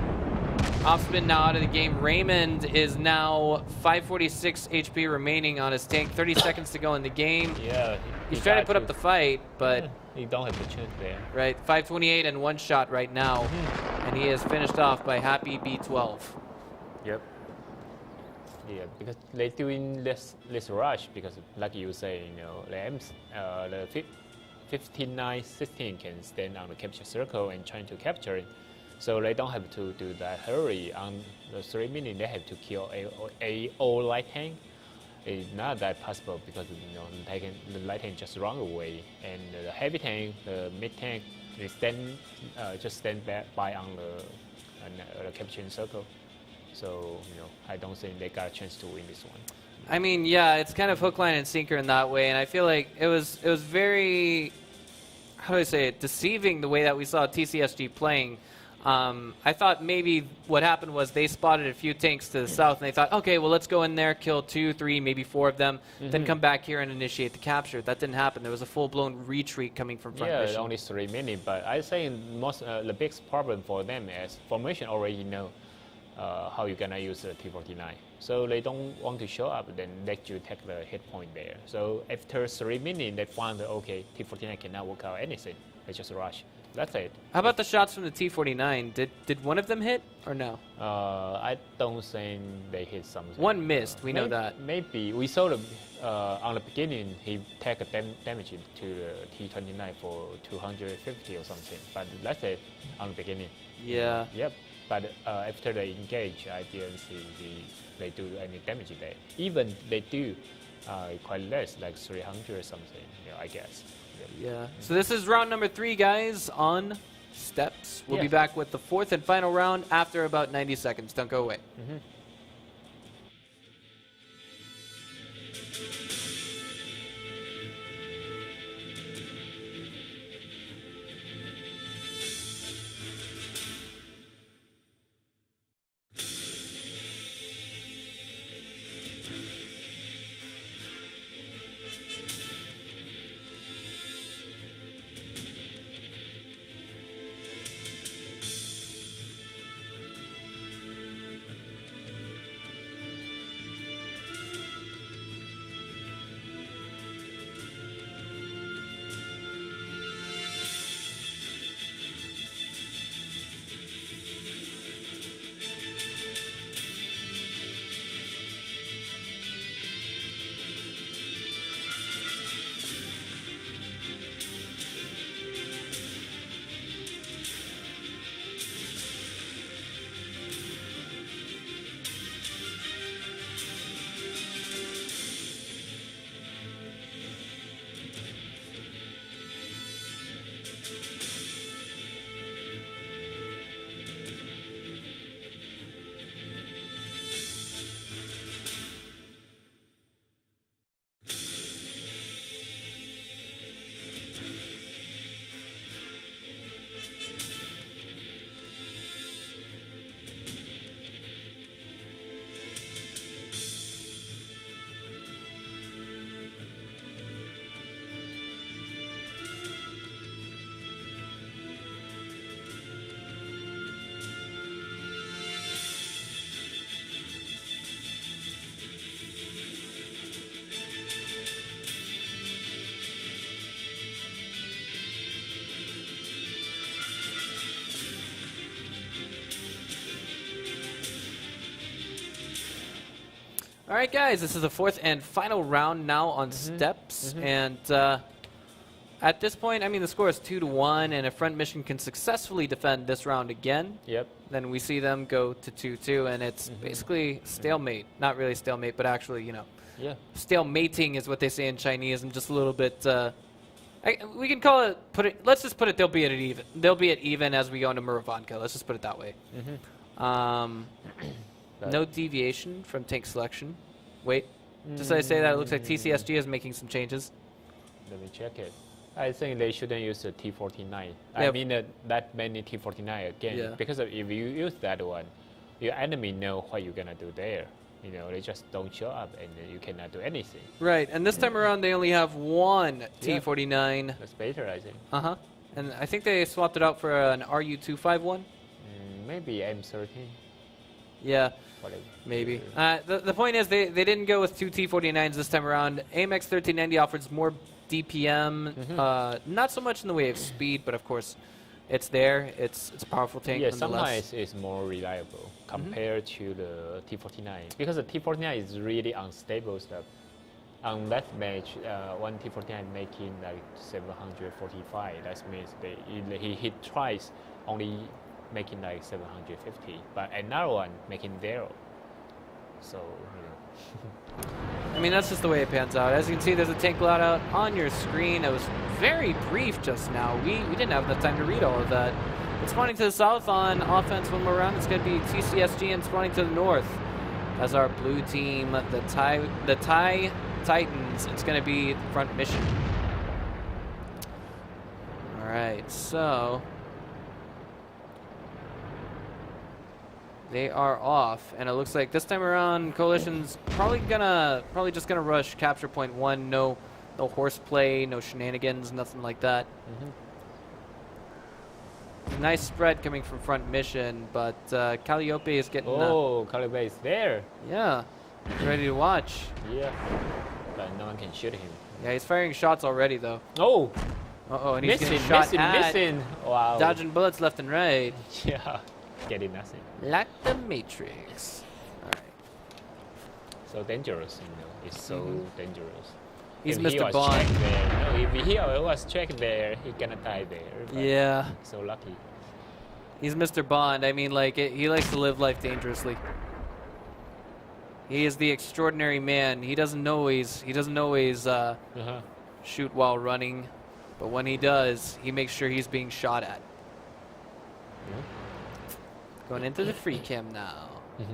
off spin now out of the game. Raymond is now 546 HP remaining on his tank. 30 seconds to go in the game. Yeah. He's trying to put up the fight, but he don't have the chance there. right, 528 and one shot right now, and he is finished off by Happy B12. Yep. Yeah, because they're doing less rush because, like you say, the 59-16 can stand on the capture circle and trying to capture it. So they don't have to do that hurry. On the 3 minutes, they have to kill a light tank. It's not that possible because the light tank just run away, and the heavy tank, the mid tank, they just stand by on the capturing circle. So I don't think they got a chance to win this one. I mean, yeah, it's kind of hook, line, and sinker in that way, and I feel like it was very, how do I say it, deceiving the way that we saw TCSG playing. I thought maybe what happened was they spotted a few tanks to the south, and they thought, okay, well, let's go in there, kill 2, 3, maybe 4 of them, then come back here and initiate the capture. That didn't happen. There was a full-blown retreat coming from front mission. Only 3 minutes, but I think the biggest problem for them is formation already know how you're gonna use the T-49. So they don't want to show up, then let you take the hit point there. So after 3 minutes, they found that, okay, T-49 cannot work out anything. They just rush. That's it. How about the shots from the T-49? Did one of them hit or no? I don't think they hit something. One missed, we know that. Maybe. We saw on the beginning, he take a damage to the T-29 for 250 or something. But that's it on the beginning. Yeah. Yep. But after they engage, I didn't see they do any damage there. Even they do quite less, like 300 or something, I guess. Yeah. So this is round number 3, guys, on steps. We'll be Yeah. back with the 4th and final round after about 90 seconds. Don't go away. All right, guys, this is the fourth and final round now on steps. And at this point, I mean, the score is 2-1, and if Front Mission can successfully defend this round again, then we see them go to 2-2, and it's basically stalemate. Not really stalemate, but actually, you know, stalemating is what they say in Chinese. I'm just a little bit. We can call it. Let's just put it. They'll be at it even. They'll be at even as we go into Muravanka. Let's just put it that way. No deviation from tank selection. Wait, just as I say that, it looks like TCSG is making some changes. Let me check it. I think they shouldn't use the T-49. I mean that many T-49 again, because if you use that one, your enemy know what you're gonna do there. You know, they just don't show up and you cannot do anything. Right, and this time around they only have one T-49. That's better, I think. And I think they swapped it out for an RU-251. Maybe M13. Yeah, whatever. Maybe. The point is they didn't go with two T-49s this time around. AMX 1390 offers more DPM, not so much in the way of speed, but of course it's there. It's a powerful tank. Yeah, sometimes it's more reliable compared to the T-49 because the T-49 is really unstable stuff. On that match, one T-49 making like 745. That means he hit twice, only making like 750, but another one making 0. So, you know. I mean, that's just the way it pans out. As you can see, there's a tank loadout on your screen. It was very brief just now. We didn't have enough time to read all of that. It's spawning to the south on offense one more round. It's going to be TCSG, and spawning to the north as our blue team, the Thai Titans. It's going to be Front Mission. All right, so they are off, and it looks like this time around, Coalition's probably just gonna rush capture point 1. No horseplay, no shenanigans, nothing like that. Nice spread coming from Front Mission, but Calliope is getting. Calliope is there. Yeah, ready to watch. Yeah, but no one can shoot him. Yeah, he's firing shots already though. And he's getting shot missing. Wow. Dodging bullets left and right. Yeah. Getting nothing. Like the Matrix. Alright. So dangerous, you know. It's so dangerous. He's if Mr. Bond. If he was checked there, he gonna die there. Yeah. So lucky. He's Mr. Bond. I mean, like, he likes to live life dangerously. He is the extraordinary man. He doesn't always shoot while running, but when he does, he makes sure he's being shot at. Going into the free cam now. You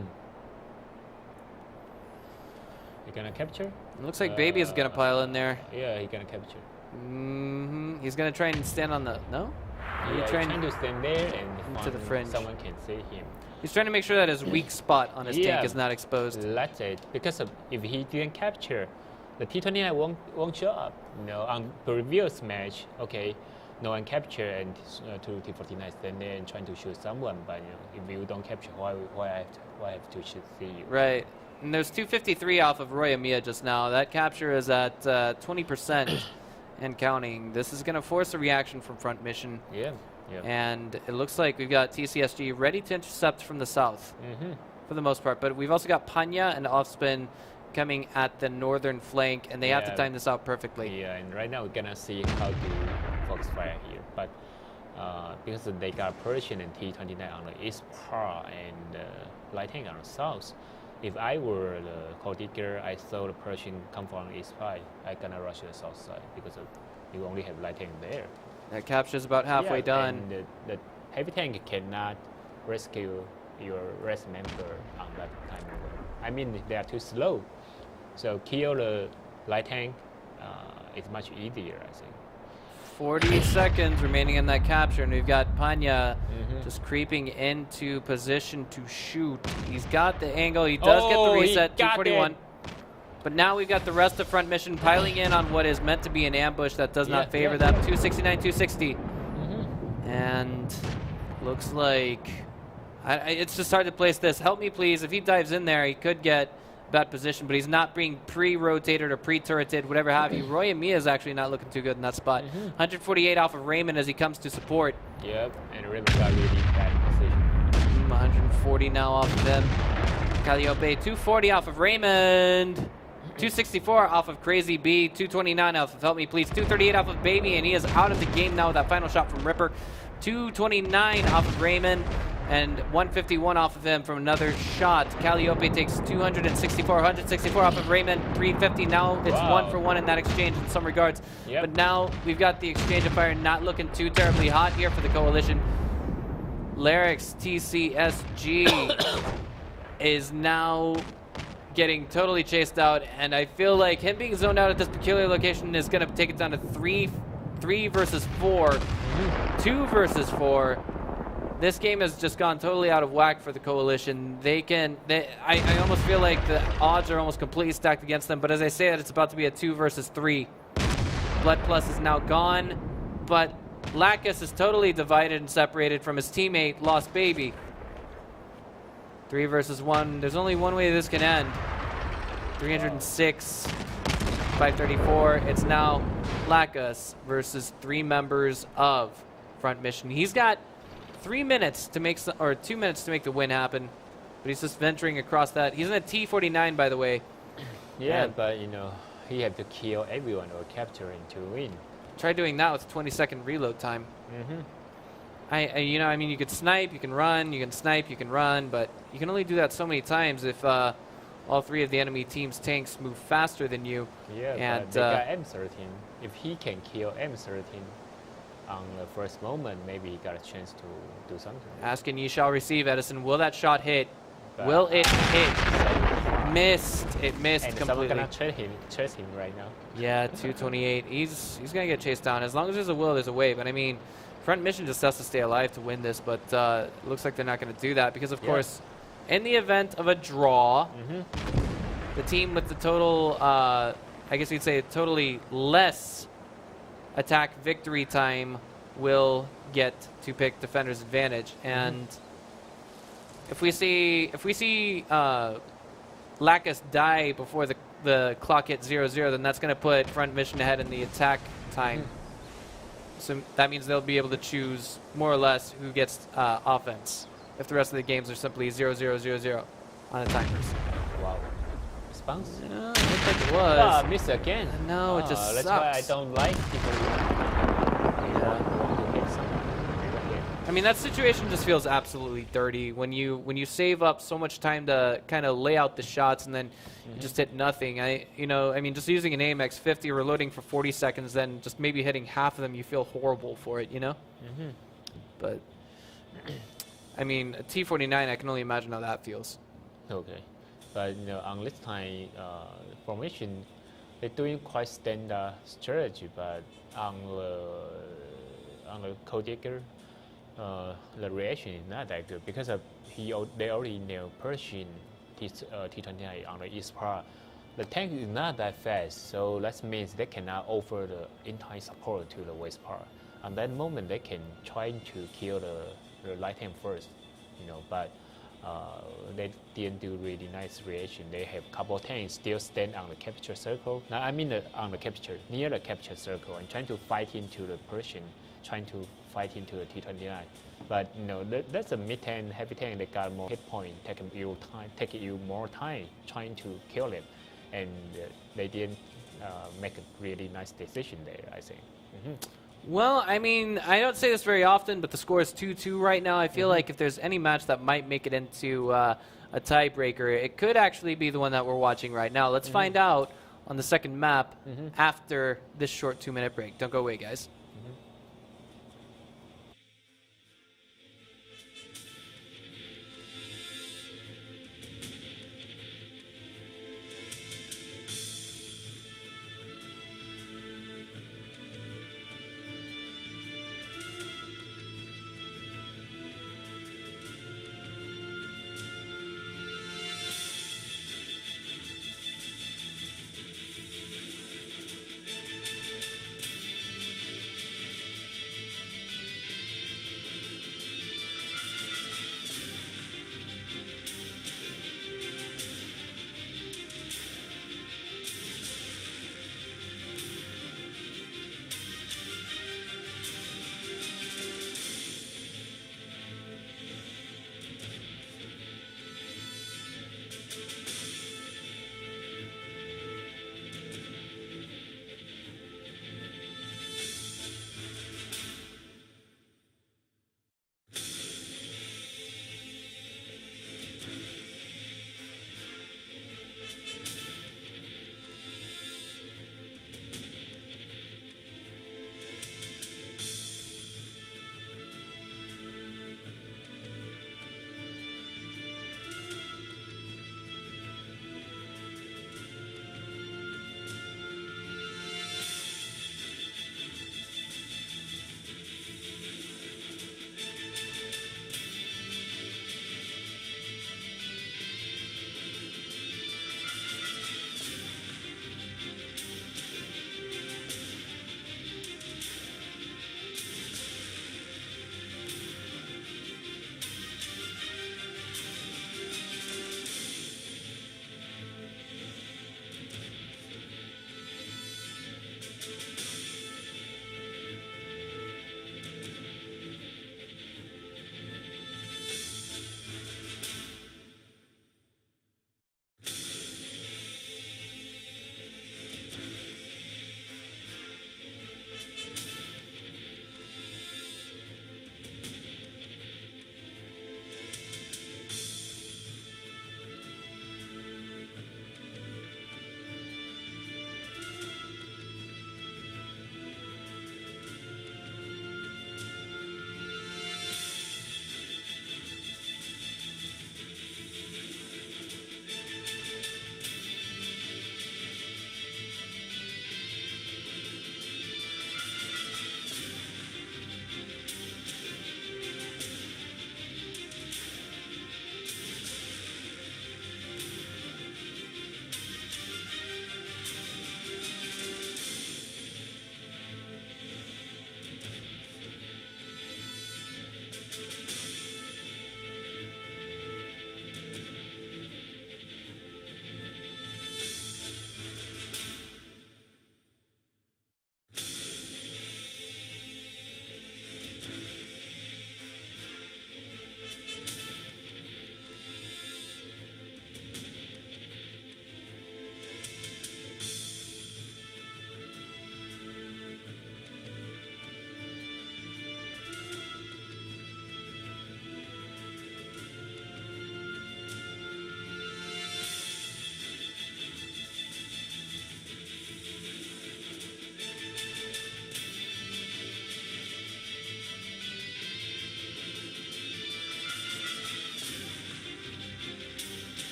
gonna capture? It looks like Baby is gonna pile in there. Yeah, he's gonna capture. He's gonna try and stand on the He's trying to stand there and to the fringe. Someone can see him. He's trying to make sure that his weak spot on his tank is not exposed. That's it. Because if he didn't capture, the T-29 won't show up. You know, on previous match, no one capture and two T-49 stand there and trying to shoot someone. But you know, if you don't capture, why I have to see you? Right. And there's 253 off of Roy Amiya just now. That capture is at 20% and counting. This is going to force a reaction from Front Mission. Yeah. And it looks like we've got TCSG ready to intercept from the south for the most part. But we've also got Panya and Offspin coming at the northern flank, and they have to time this out perfectly. Yeah, and right now we're going to see how to Foxfire here. But because they got Persian and T-29 on the east part and light tank on the south, if I were the Cold Digger, I saw the Persian come from the east side, I'm going to rush the south side because you only have light tank there. That capture is about halfway done. And the heavy tank cannot rescue your rest member on that time. I mean, they are too slow. So kill the light tank is much easier, I think. 40 seconds remaining in that capture, and we've got Panya just creeping into position to shoot. He's got the angle. He does get the reset, 241. But now we've got the rest of Front Mission piling in on what is meant to be an ambush that does not favor them. 269, 260. And looks like it's just hard to place this. Help me, please. If he dives in there, he could get bad position, but he's not being pre-rotated or pre-turreted, whatever have you. Roy Amiya is actually not looking too good in that spot. 148 off of Raymond as he comes to support. Yep, and Raymond got really bad position. 140 now off of him. Calliope, 240 off of Raymond. 264 off of Crazy B. 229 off of Help Me Please. 238 off of Baby, and he is out of the game now with that final shot from Ripper. 229 off of Raymond, and 151 off of him from another shot. Calliope takes 264, 164 off of Raymond, 350. Now it's 1 for 1 in that exchange in some regards. Yep. But now we've got the exchange of fire not looking too terribly hot here for the Coalition. Larix TCSG is now getting totally chased out, and I feel like him being zoned out at this peculiar location is going to take it down to 3 versus 4. 2 versus 4. This game has just gone totally out of whack for the Coalition. I almost feel like the odds are almost completely stacked against them, but as I say that, it's about to be a 2 versus 3. Blood Plus is now gone, but Lacus is totally divided and separated from his teammate, Lost Baby. 3 versus 1. There's only one way this can end. 306, 534. It's now Lacus versus 3 members of Front Mission. He's got 3 minutes to make 2 minutes to make the win happen, but he's just venturing across that. He's in a T49, by the way. Yeah, And but he had to kill everyone or capturing to win. try doing that with 20-second reload time. I mean, you could snipe, you can run, you can snipe, you can run, but you can only do that so many times if all 3 of the enemy team's tanks move faster than you. Yeah, and but they got M13. If he can kill M13 on the first moment, maybe he got a chance to do something. Ask and ye shall receive, Edison. Will that shot hit? But, Will it hit? Missed. It missed and completely. someone gonna chase him right now. Yeah, 228. He's gonna get chased down. As long as there's a will, there's a way. But I mean, Front Mission just has to stay alive to win this. But it looks like they're not gonna do that because, of course, in the event of a draw, the team with the total, I guess we'd say totally less attack victory time will get to pick defender's advantage. And if we see Lacus die before the clock hits 0-0, then that's going to put Front Mission ahead in the attack time. So that means they'll be able to choose more or less who gets offense if the rest of the games are simply 0-0-0-0 on the timers. Wow. Response? Yeah, it looked like it was. Miss again. No, it just That's sucks. why I don't like people. I mean, that situation just feels absolutely dirty when you save up so much time to kind of lay out the shots and then you just hit nothing. I mean, just using an AMX 50 or reloading for 40 seconds, then just maybe hitting half of them, you feel horrible for it, But I mean, a T49, I can only imagine how that feels. Okay, but on this time formation, they're doing quite standard strategy, but on the Codecker, the reaction is not that good because they already know Persian T29 on the east part. The tank is not that fast, so that means they cannot offer the in-time support to the west part. At that moment, they can try to kill the light tank first, but they didn't do really nice reaction. They have a couple tanks still stand on the capture circle. Now, I mean on the capture, near the capture circle, and trying to fight into the Persian, trying to fight into the T29. But that's a mid tank, heavy tank. They got more hit point, taking you more time trying to kill them, and they didn't make a really nice decision there, I think. Well, I mean, I don't say this very often, but the score is 2-2 right now. I feel like if there's any match that might make it into a tiebreaker, it could actually be the one that we're watching right now. Let's find out on the second map after this short 2-minute break. Don't go away, guys.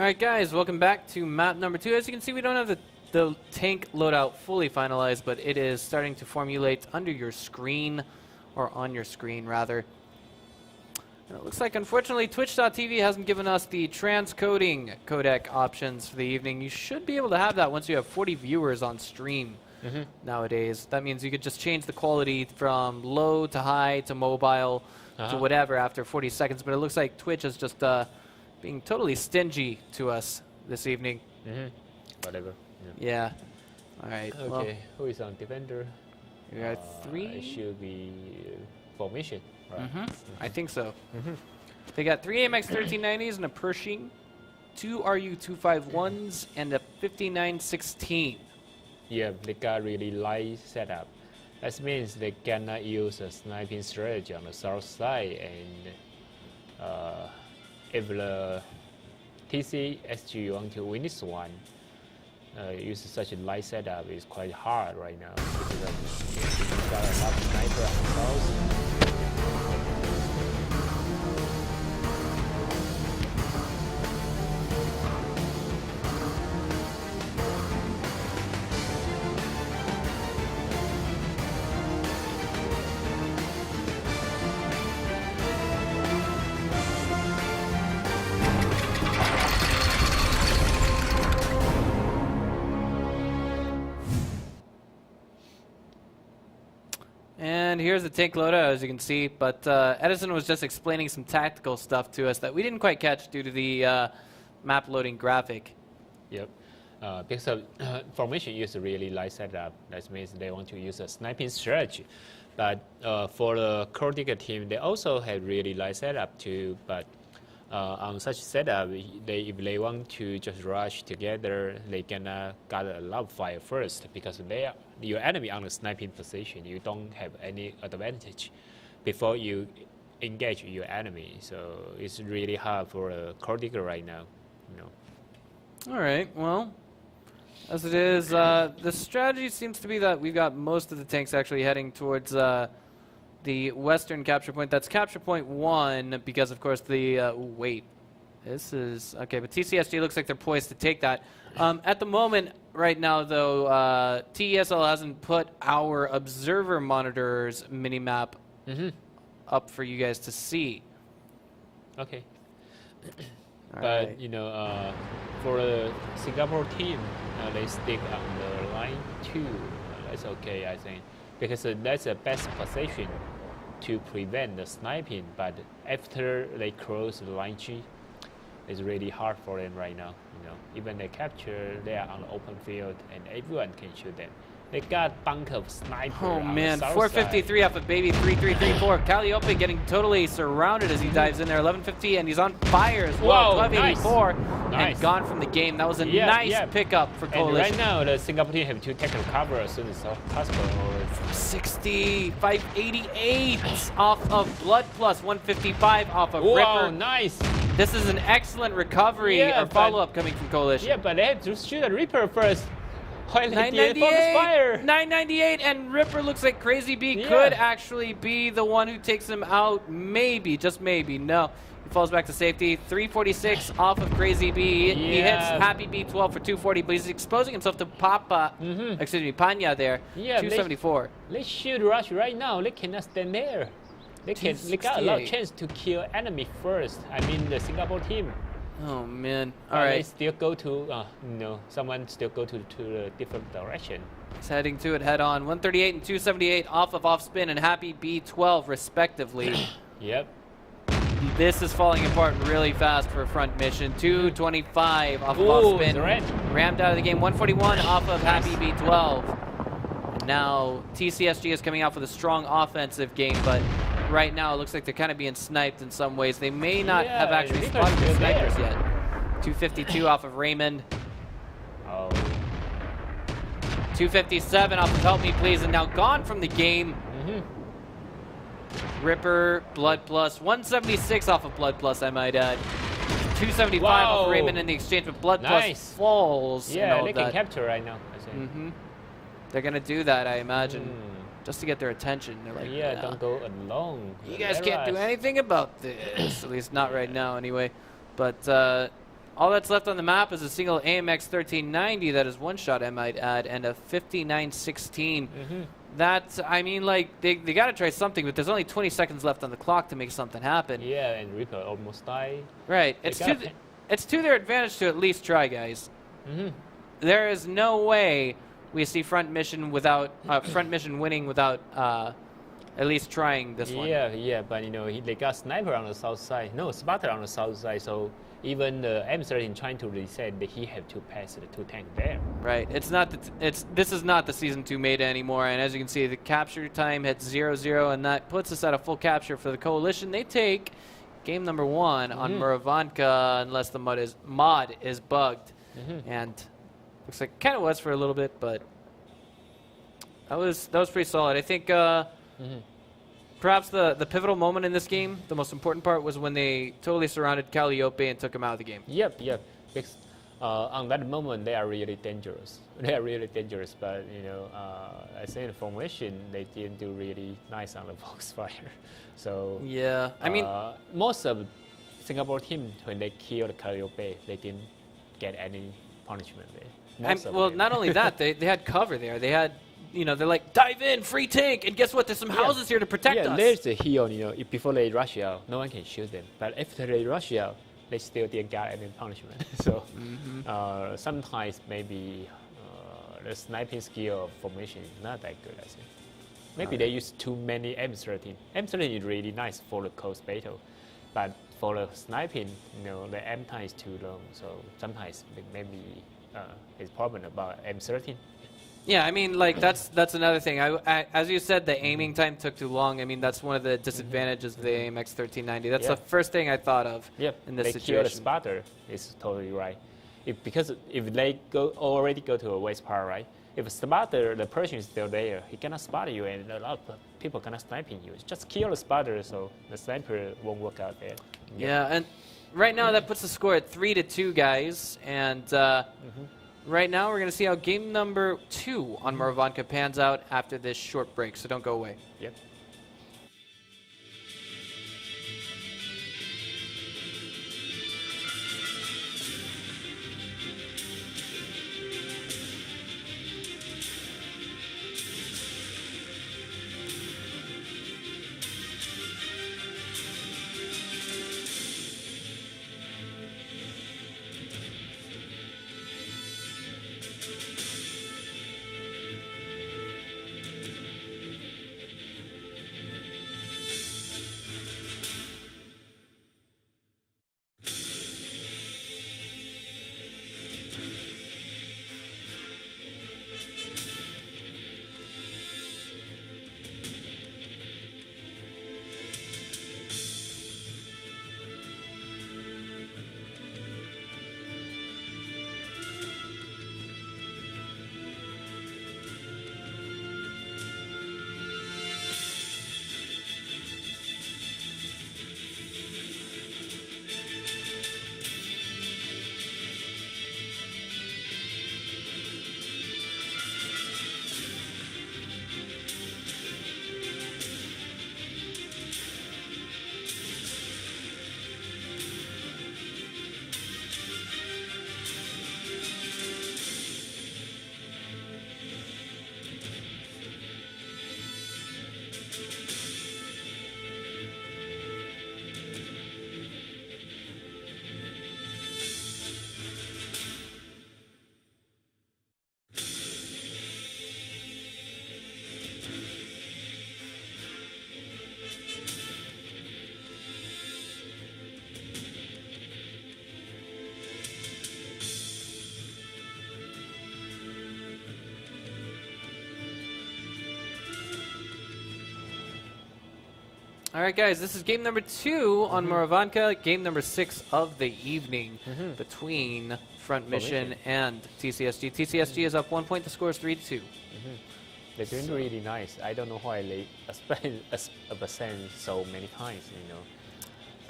All right, guys, welcome back to map number 2. As you can see, we don't have the tank loadout fully finalized, but it is starting to formulate under your screen, or on your screen, rather. And it looks like, unfortunately, Twitch.tv hasn't given us the transcoding codec options for the evening. You should be able to have that once you have 40 viewers on stream nowadays. That means you could just change the quality from low to high to mobile to whatever after 40 seconds. But it looks like Twitch is just being totally stingy to us this evening. Whatever. Yeah. All right. Okay. Well, Who is on defender? we got 3. It should be formation, right? I think so. They got 3 AMX 1390s and a Pershing, 2 RU251s, and a 5916. Yeah, they got really light setup. That means they cannot use a sniping strategy on the south side, and if the TCSG want to win this one, use such a light setup is quite hard right now because you got a lot of sniper on the south. And here's the tank loadout, as you can see. But Edison was just explaining some tactical stuff to us that we didn't quite catch due to the map loading graphic. Yep. Because of formation use a really light setup. That means they want to use a sniping strategy. But for the core digger team, they also have really light setup too. But on such setup, if they want to just rush together, they gonna got a lot of fire first because your enemy on the sniping position. You don't have any advantage before you engage your enemy. So it's really hard for a core digger right now. All right, well, as it is, the strategy seems to be that we've got most of the tanks actually heading towards the western capture point. That's capture point 1 because, of course, the wait. This is okay, but TCSG looks like they're poised to take that. At the moment, right now, though, TESL hasn't put our observer monitors minimap up for you guys to see. Okay. All But right. for the Singapore team, they stick on the line 2. That's okay, I think, because that's the best position to prevent the sniping. But after they cross the line G, it's really hard for them right now. Even they capture, they are on the open field, and everyone can shoot them. They got bunch of snipers. Oh man, the south 453 off of baby 3334. Calliope getting totally surrounded as he dives in there. 1150 and he's on fire as well. 1284 Nice. and gone from the game. That was a Yeah, nice yeah. pickup for And Coalition. right now, the Singapore team have to take the cover as soon as possible. 60, 588 off of Blood Plus, 155 off of Wow, Ripper. nice. This is an excellent recovery Yeah, or follow-up coming from Coalition. Yeah, but they have to shoot a Reaper first. While they did focus fire. 998, and Ripper looks like Crazy B Yeah. could actually be the one who takes him out. Maybe, just maybe. No, he falls back to safety. 346 off of Crazy B. He hits Yeah. Happy B12 for 240, but he's exposing himself to Panya there. Yeah, 274. They should rush right now. They cannot stand there. They got a lot of 268. chance to kill enemy first. I mean the Singapore team. Oh man! But All they right, still go to someone still go to a different direction. he's heading to it head on. 138 and 278 off of off spin and Happy B12 respectively. Yep. This is falling apart really fast for a front mission. 225 off of off spin. It's red. Rammed out of the game. 141 off of Happy B12. And now TCSG is coming out with a strong offensive game, but right now it looks like they're kind of being sniped in some ways. They may not have actually Reaper's spotted the still there. snipers yet. 252 off of Raymond. Oh. 257 off of Help Me Please, and now gone from the game. Ripper, Blood Plus, 176 off of Blood Plus, I might add. 275 off Wow. Raymond in the exchange, but Blood Nice. Plus falls. and Yeah, all they can that. capture right now. I think. They're gonna do that, I imagine, just to get their attention. They're like, Yeah, don't go alone. you guys can't do anything about this. At least not right now, anyway. But All that's left on the map is a single AMX 1390 that is one shot, I might add, and a 5916. That, I mean, like, they got to try something, but there's only 20 seconds left on the clock to make something happen. Yeah, and Reaper almost died. Right. It's to their advantage to at least try, guys. There is no way we see front mission winning without at least trying this one. Yeah, but you know, they got sniper on the south side. No, spotter on the south side, so even the M13 trying to reset, he have to pass the 2 tank there. Right. This is not the Season 2 meta anymore, and as you can see, the capture time hits 0-0, and that puts us at a full capture for the Coalition. They take game number 1 on Muravanka, unless the mod is bugged. And looks like it kind of was for a little bit, but that was pretty solid. I think perhaps the pivotal moment in this game, the most important part, was when they totally surrounded Calliope and took him out of the game. Yep. Because on that moment, they are really dangerous. They are really dangerous, but you know, I think the formation, they didn't do really nice on the Foxfire. So yeah, I mean, most of Singapore team, when they killed Calliope, they didn't get any punishment there. Well, not only that, they had cover there. They had, you know, they're like, dive in, free tank, and guess what? There's some houses here to protect us. Yeah, there's a hill, you know, before they rush out, no one can shoot them. But after they rush out, they still didn't get any punishment. So sometimes maybe the sniping skill of formation is not that good, I think. Maybe they use too many M13. M13 is really nice for the close battle, but for the sniping, you know, the M time is too long. So sometimes maybe it's problem about M13. Yeah, I mean, like, that's another thing. As you said, the aiming time took too long. I mean, that's one of the disadvantages of the AMX 1390. That's the first thing I thought of in this situation. They kill the spotter. It's totally right. Because if they already go to a waste part, right? If a spotter, the person is still there, he cannot spot you, and a lot of people cannot snipe you. Just kill the spotter, so the sniper won't work out there. Yeah, and right now that puts the score at 3-2, guys. And right now we're going to see how game number 2 on Muravanka pans out after this short break, so don't go away. Yep. All right, guys, this is game number 2 on Muravanka, game number 6 of the evening between Front Mission and TCSG. TCSG is up 1 point. The score is 3-2. They're doing really nice. I don't know why they spend a percent so many times, you know.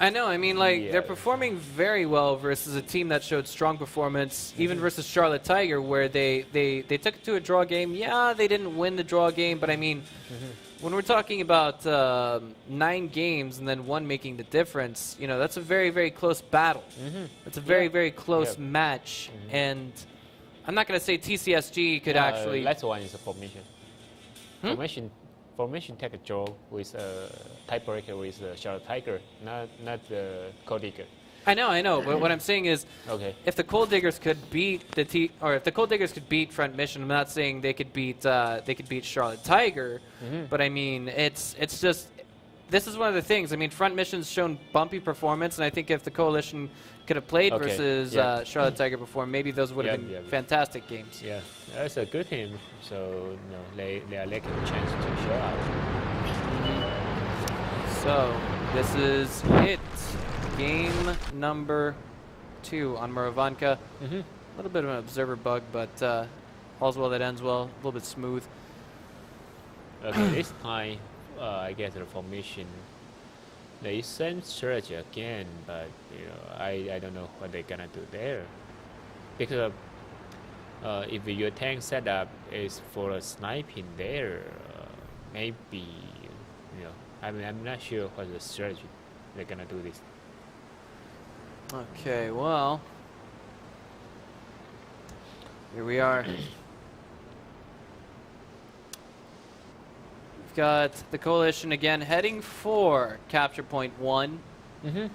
I know. I mean, like, Yeah. they're performing very well versus a team that showed strong performance, even versus Charlotte Tiger, where they took it to a draw game. Yeah, they didn't win the draw game, but I mean, when we're talking about 9 games and then 1 making the difference, you know, that's a very, very close battle. It's a very, very close match. And I'm not going to say TCSG could actually... Last one is a formation. Formation take a draw with a tiebreaker with Charlotte Tiger, not the Cold Digger. I know, but what I'm saying is, if the Cold Diggers could beat if the Cold Diggers could beat Front Mission, I'm not saying they could beat Charlotte Tiger, but I mean it's just this is one of the things. I mean, Front Mission's shown bumpy performance, and I think if the Coalition could have played versus Charlotte Tiger before, maybe those would have been fantastic games. Yeah, that's a good team. So you know, they are lacking a chance to show out. So this is it. Game number 2 on Murovanka. A little bit of an observer bug, but all's well that ends well. A little bit smooth. Okay, this time I guess the formation. They send strategy again, but you know I don't know what they're gonna do there, because if your tank setup is for a sniping there, maybe you know I'm not sure what the strategy they're gonna do this. Okay, well, here we are. We've got the Coalition again heading for capture point 1. I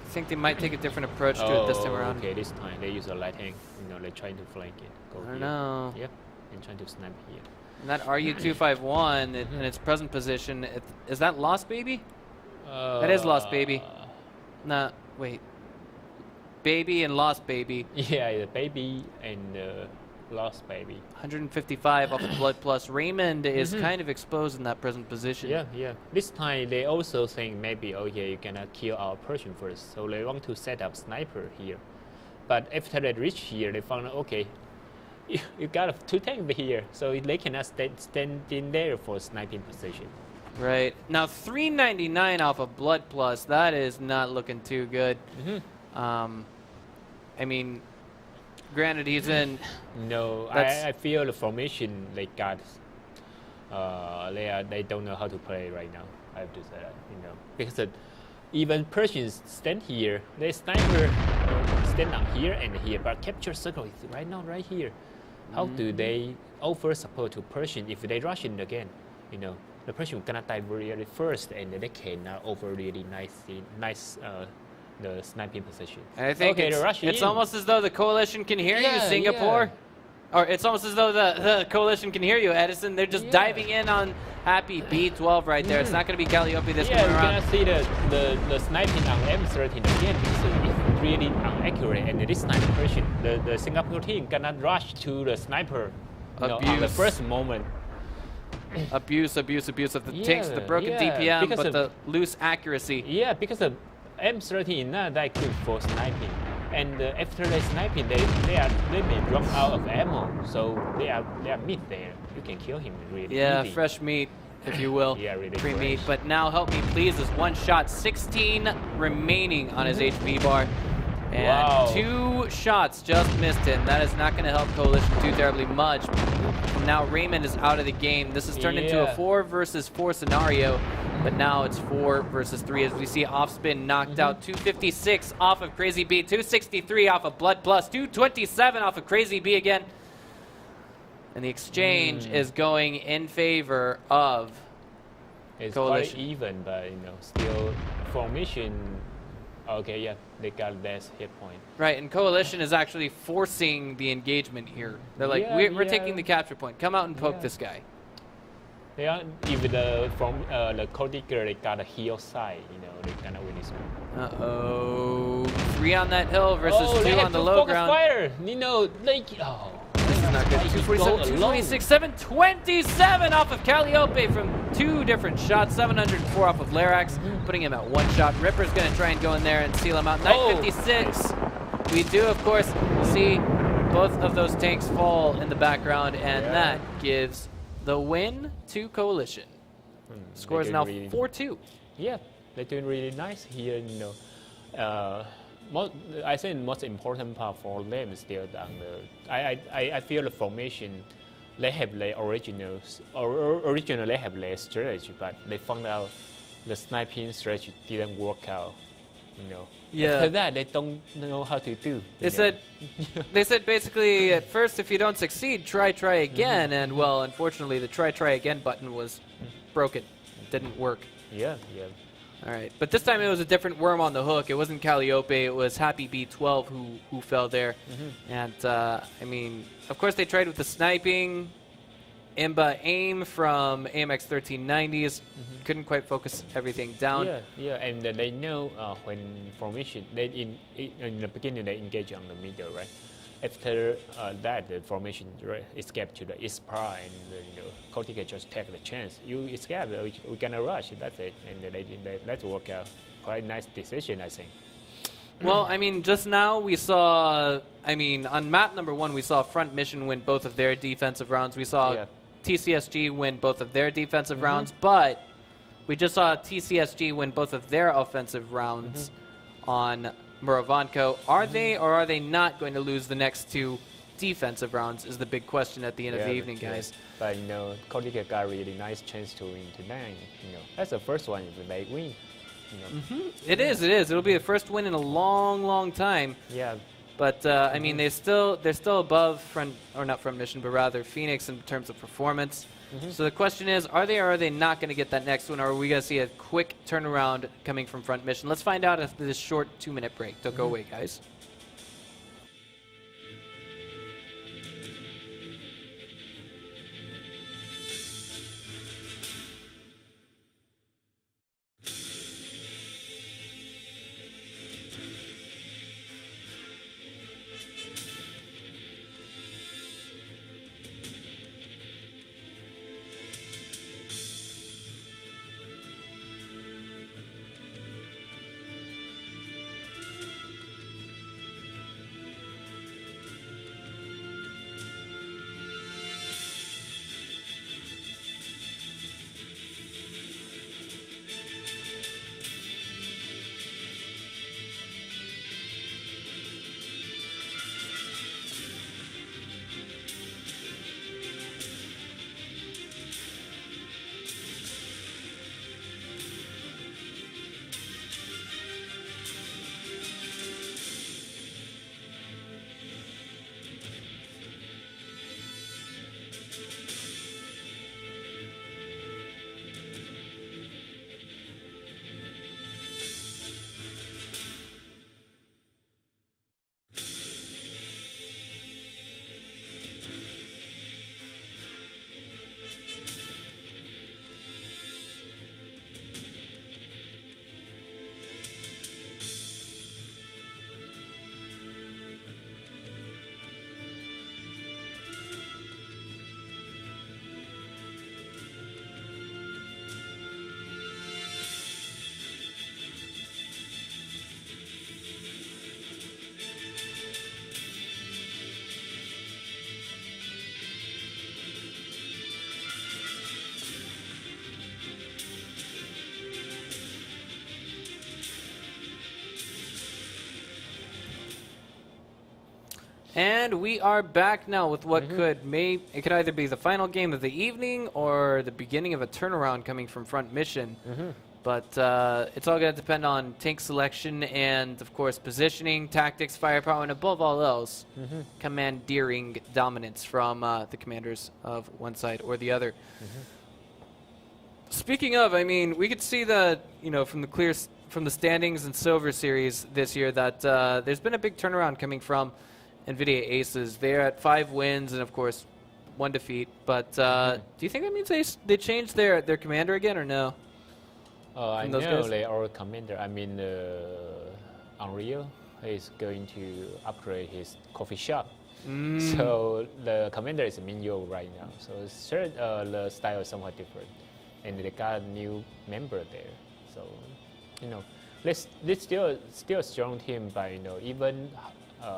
think they might take a different approach to it this time around. Okay, this time they use a light tank. You know, they're trying to flank it. Go I don't know. Yep, and trying to snipe here. And that RU-251 in its present position, is that Lost Baby? That is Lost Baby. Nah, wait. Baby and Lost Baby. Yeah, the Baby and Lost Baby. 155 off of Blood Plus. Raymond is kind of exposed in that present position. Yeah. This time they also think maybe, okay, you're gonna kill our Persian first. So they want to set up sniper here. But after they reach here, they found, okay, you got 2 tanks here. So they cannot stand in there for sniping position. Right. Now, 399 off of Blood Plus. That is not looking too good. I mean, granted, he's in... No, I feel the formation they got, they don't know how to play right now. I have to say that, you know, because even Persians stand here, they sniper stand on here and here, but capture circle is right now right here. How do they offer support to Persian if they rush in again? You know, the Persian gonna die really first, and they cannot offer really nice the sniping position. And I think it's almost as though the Coalition can hear you, Singapore. Or it's almost as though the Coalition can hear you, Edison. They're just diving in on Happy B12 right there. It's not going to be Calliope this time around. You're going to see the sniping on M13 again, because it's really inaccurate. And this time the Singapore team cannot rush to the sniper on the first moment. Abuse of the tanks, the broken DPM, but the loose accuracy. Yeah, because the M13 is not that good for sniping, and after they sniping, they may run out of ammo, so they are meat there. You can kill him really easy. Fresh meat, if you will. Really free meat. But now help me please is 1 shot, 16 remaining on his HP bar, and 2 shots just missed him. That is not going to help Coalition too terribly much. Now Raymond is out of the game. This has turned into a 4 versus 4 scenario. But now it's 4 versus 3 as we see Offspin knocked out. 256 off of Crazy B, 263 off of Blood Plus, 227 off of Crazy B again. And the exchange is going in favor of Coalition. Quite even, but you know, still formation. Okay, yeah, they got less hit point. Right, and Coalition is actually forcing the engagement here. They're like, we're taking the capture point. Come out and poke this guy. They are, even the Cold Digger, they got a heel side, you know, they're gonna win this one. Uh-oh. 3 on that hill versus 2 on the low ground. Fire. You know, this is not good. 247, 226, 727 off of Calliope from 2 different shots. 704 off of Larax, putting him at 1 shot. Ripper's gonna try and go in there and seal him out. 956. We do, of course, see both of those tanks fall in the background, and that gives the win to Coalition. Score is now 4-2. Yeah, they're doing really nice here. I think the most important part for them is still I feel the formation. They have their originally they have their strategy, but they found out the sniping strategy didn't work out. Yeah. After that, they don't know how to do. They said basically at first, if you don't succeed, try again. And well, unfortunately, the try again button was broken. It didn't work. Yeah. All right, but this time it was a different worm on the hook. It wasn't Calliope. It was Happy B12 who fell there. And I mean, of course, they tried with the sniping. Imba aim from AMX 1390s couldn't quite focus everything down. Yeah, and they know when formation. In the beginning they engage on the middle, right? After that, the formation escape to the east part, and Cortica just take the chance. You escape, we're gonna rush. That's it, and that worked out. Quite nice decision, I think. Well, I mean, just now we saw. I mean, on map number 1, we saw Front Mission win both of their defensive rounds. We saw TCSG win both of their defensive rounds, but we just saw TCSG win both of their offensive rounds on Murovanko. Are they or are they not going to lose the next 2 defensive rounds is the big question at the end of the evening, guys. But, Cortica got a really nice chance to win tonight. That's the first one if they win. It is. It'll be the first win in a long time. Yeah. But I mean, they're still above not Front Mission, but rather Phoenix in terms of performance. So the question is, are they or are they not going to get that next one, or are we going to see a quick turnaround coming from Front Mission? Let's find out after this short 2-minute break. Don't go away, guys. And we are back now with what could either be the final game of the evening or the beginning of a turnaround coming from Front Mission. But it's all going to depend on tank selection and, of course, positioning, tactics, firepower, and above all else, commandeering dominance from the commanders of one side or the other. Speaking of, I mean, we could see that, from the standings and Silver Series this year that there's been a big turnaround coming from NVIDIA Aces. They're at 5 wins and, of course, 1 defeat. But do you think that means they changed their commander again or no? I know they are commander. I mean, Unreal is going to upgrade his coffee shop. So the commander is Minyo right now. So sure, the style is somewhat different. And they got a new member there. So, this still a strong team, but, even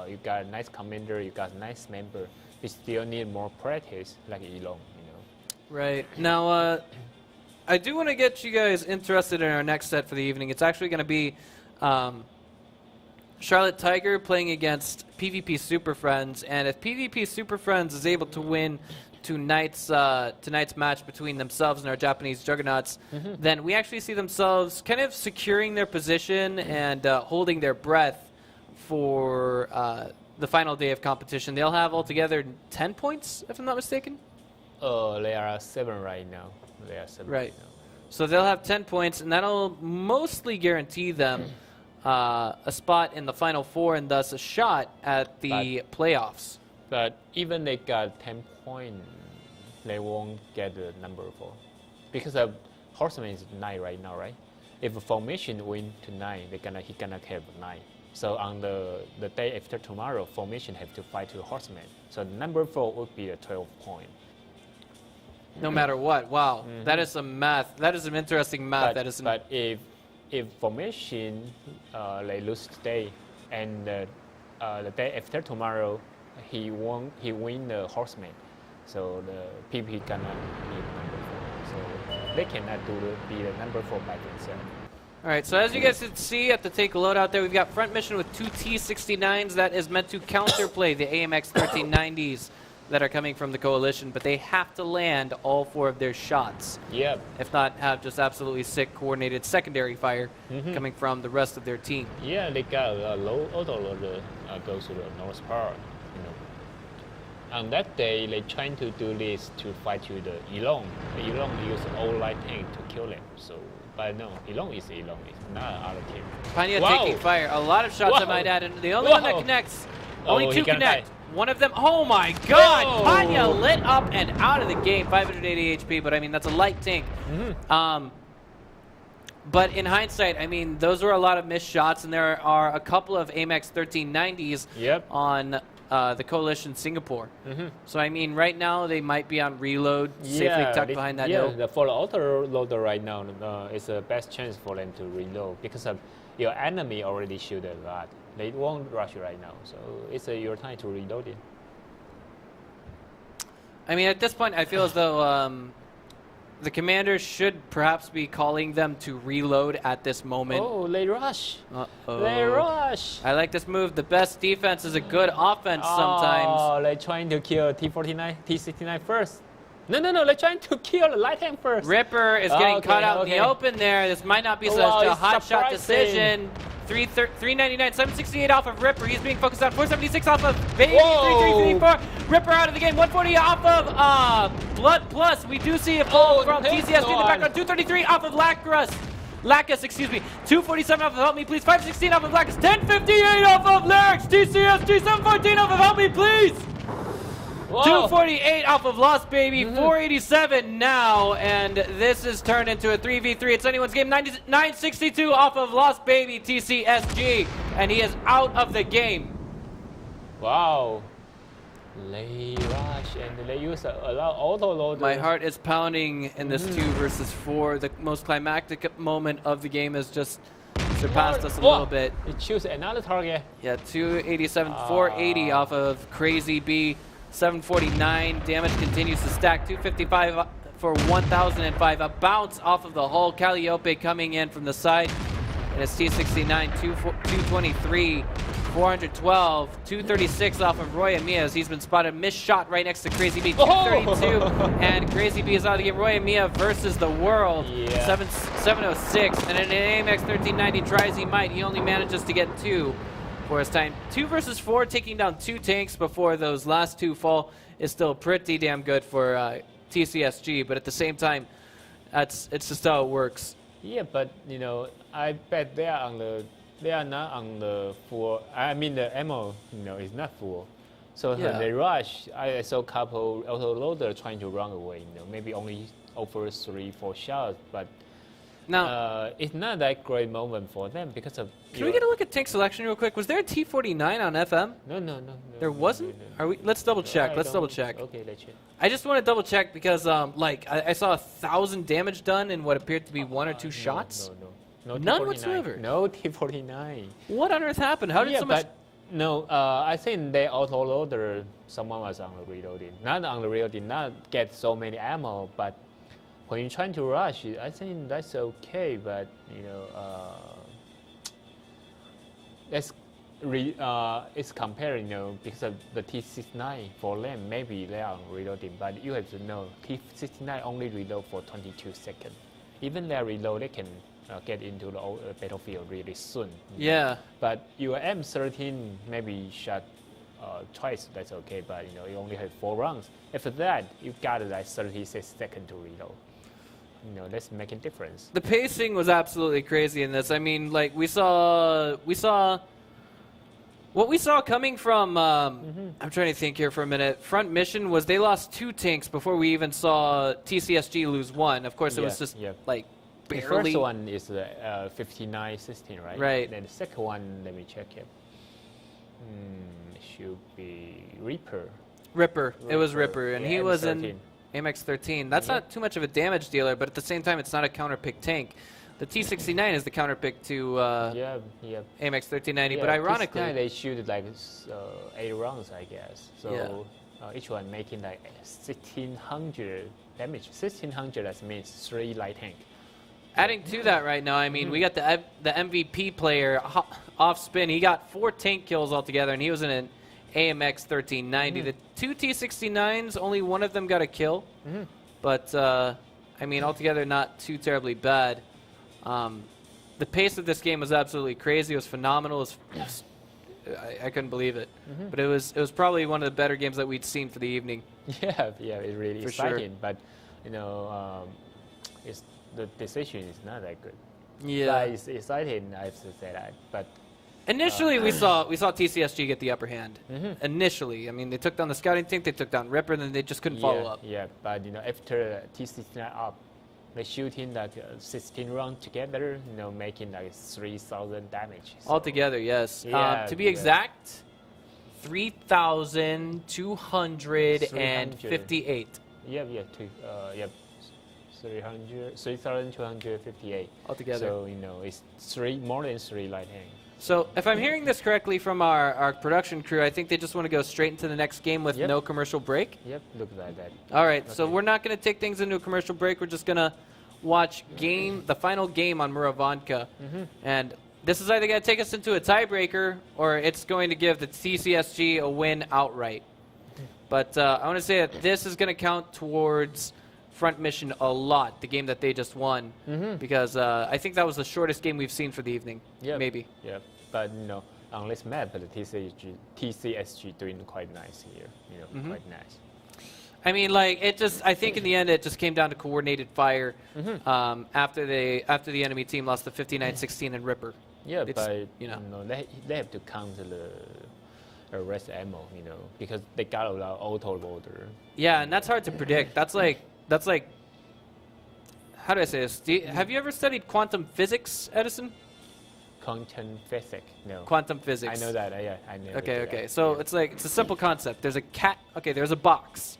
you got a nice commander, you got a nice member, we still need more practice, like Elon, Right. Now, I do want to get you guys interested in our next set for the evening. It's actually going to be Charlotte Tiger playing against PvP Super Friends, and if PvP Super Friends is able to win tonight's match between themselves and our Japanese Juggernauts, then we actually see themselves kind of securing their position and holding their breath for the final day of competition. They'll have altogether 10 points, if I'm not mistaken. They are 7 right now. They are 7 right now. So they'll have 10 points, and that'll mostly guarantee them a spot in the Final Four and thus a shot at the playoffs. But even they got 10 points, they won't get the number 4. Because Horseman is 9 right now, right? If a formation win tonight, he gonna have 9. So on the day after tomorrow, formation have to fight to Horseman. So the number 4 would be a 12 point. No matter what. Wow. That is some math. That is some interesting math. But if formation they lose today and the day after tomorrow he win the Horseman, so the PP gonna be number 4. So they cannot be the number 4 by themselves. All right, so as you guys can see at the take a load out there, we've got front mission with 2 T-69s. That is meant to counterplay the AMX 1390s that are coming from the coalition, but they have to land all 4 of their shots. Yep. If not, have just absolutely sick coordinated secondary fire coming from the rest of their team. Yeah, they got a low auto loader goes to the north part. On that day, they trying to do this to fight to the Elong. The Elong use all light tank to kill them. So, but no, Elong is Elong. It's not another team. Panya taking fire. A lot of shots, I might add, and the only one that connects. Only 2 connect. One of them, oh my god! Panya lit up and out of the game. 580 HP, but I mean, that's a light tank. But in hindsight, I mean, those were a lot of missed shots, and there are a couple of AMX 1390s on the Coalition Singapore. So, I mean, right now, they might be on reload, safely tucked behind that hill. Yeah, for the auto loader right now, it's the best chance for them to reload because your enemy already shoot a lot. They won't rush right now, so it's your time to reload it. I mean, at this point, I feel as though the commander should perhaps be calling them to reload at this moment. Oh, they rush. They rush. I like this move. The best defense is a good offense sometimes. Oh, they're trying to kill T-49, T-69 first. No, they're trying to kill the light tank first. Ripper is getting cut out in the open there. This might not be such a hot shot decision. 399, 768 off of Ripper. He's being focused on 476 off of Baby. 3334. Ripper out of the game. 140 off of Blood Plus. We do see a pull from TCSG in the background. 233 off of Lacus, excuse me. 247 off of Help Me Please. 516 off of Lacus. 1058 off of Larix. TCSG 714 off of Help Me Please. 248 off of Lost Baby, 487 now, and this is turned into a 3v3. It's anyone's game. 962 off of Lost Baby TCSG, and he is out of the game. Wow. They rush, and they use a lot of auto loader. My heart is pounding in this 2 versus 4. The most climactic moment of the game has just surpassed us a little bit. He choose another target. Yeah, 287, 480 off of Crazy B. 749, damage continues to stack. 255 for 1005. A bounce off of the hull. Calliope coming in from the side. And it's T69, 223, 412, 236 off of Roy Amia as he's been spotted. Missed shot right next to Crazy B, 232. And Crazy B is out of the game. Roy Amia versus the world, 706. And in an AMX 1390 tries he might. He only manages to get 2. For his time. 2 versus 4, taking down 2 tanks before those last 2 fall is still pretty damn good for TCSG. But at the same time, it's just how it works. Yeah, but I bet they are not on the full. I mean the ammo, is not full. So they rush. I saw a couple auto loader trying to run away. Maybe only over 3-4 shots, but. Now, it's not that great moment for them because of. Can we get a look at tank selection real quick? Was there a T49 on FM? No. There wasn't. Are we? Let's double check. Let's double check. Okay, let's check. I just want to double check because, I saw 1,000 damage done in what appeared to be 1 or 2 shots. No. None whatsoever. No T49. What on earth happened? How did so much? No, I think they auto loader. Someone was on the reloading. Not on the reloading. Not get so many ammo, but. when you're trying to rush, I think that's okay, but it's comparing, because of the T69 for them, maybe they are reloading, but you have to know T69 only reload for 22 seconds. Even their reload, they can get into the battlefield really soon. Yeah. But your M13 maybe shot twice, that's okay, but you only have 4 rounds. After that, you got like 36 seconds to reload. That's making difference. The pacing was absolutely crazy in this. I mean, like we saw what we saw coming from. I'm trying to think here for a minute. Front mission was they lost 2 tanks before we even saw TCSG lose 1. Of course, it was just like barely. The first one is 59-16, right? Right. Then the second one, let me check it. Should be Reaper. Ripper. It was Ripper, and he was M13. in AMX-13. That's not too much of a damage dealer, but at the same time, it's not a counter-pick tank. The T-69 is the counter-pick to AMX-1390, but ironically... T-69, they shoot like 8 rounds, I guess. So each one making like 1,600 damage. 1,600, that means 3 light tank. Adding to that right now, I mean, we got the MVP player off spin. He got 4 tank kills altogether, and he was in an AMX-1390. The 2 T-69s, only one of them got a kill. But, I mean, altogether not too terribly bad. The pace of this game was absolutely crazy. It was phenomenal. I couldn't believe it. But it was probably one of the better games that we'd seen for the evening. Yeah, it's really for exciting. Sure. But, the decision is not that good. Yeah. But it's exciting, I have to say that. But initially, we saw TCSG get the upper hand. Initially, I mean, they took down the scouting tank, they took down Ripper, and then they just couldn't follow up. Yeah, but after T69 up, they shooting like 16 rounds together, making like 3,000 damage. So. Altogether, yes. Yeah, to be exact, 3,258. Yeah. 3,258 altogether. So it's more than 3 light tanks. So if I'm hearing this correctly from our production crew, I think they just want to go straight into the next game with no commercial break. Yep, looks like that. All right, so we're not going to take things into a commercial break. We're just going to watch the final game on Muravanka. And this is either going to take us into a tiebreaker or it's going to give the TCSG a win outright. But I want to say that this is going to count towards Front Mission a lot, the game that they just won, because I think that was the shortest game we've seen for the evening. Maybe. Yeah, but on this map, the TCSG doing quite nice here. Quite nice. I mean, like I think in the end it just came down to coordinated fire. After the enemy team lost the 59-16 and Ripper. Yeah, but they have to counter the rest ammo, because they got a lot of auto loader. Yeah, and that's hard to predict. That's like, how do I say this? Have you ever studied quantum physics, Edison? Quantum physics, no. Quantum physics. I know that, yeah, I know. Okay. So it's a simple concept. There's a cat, there's a box.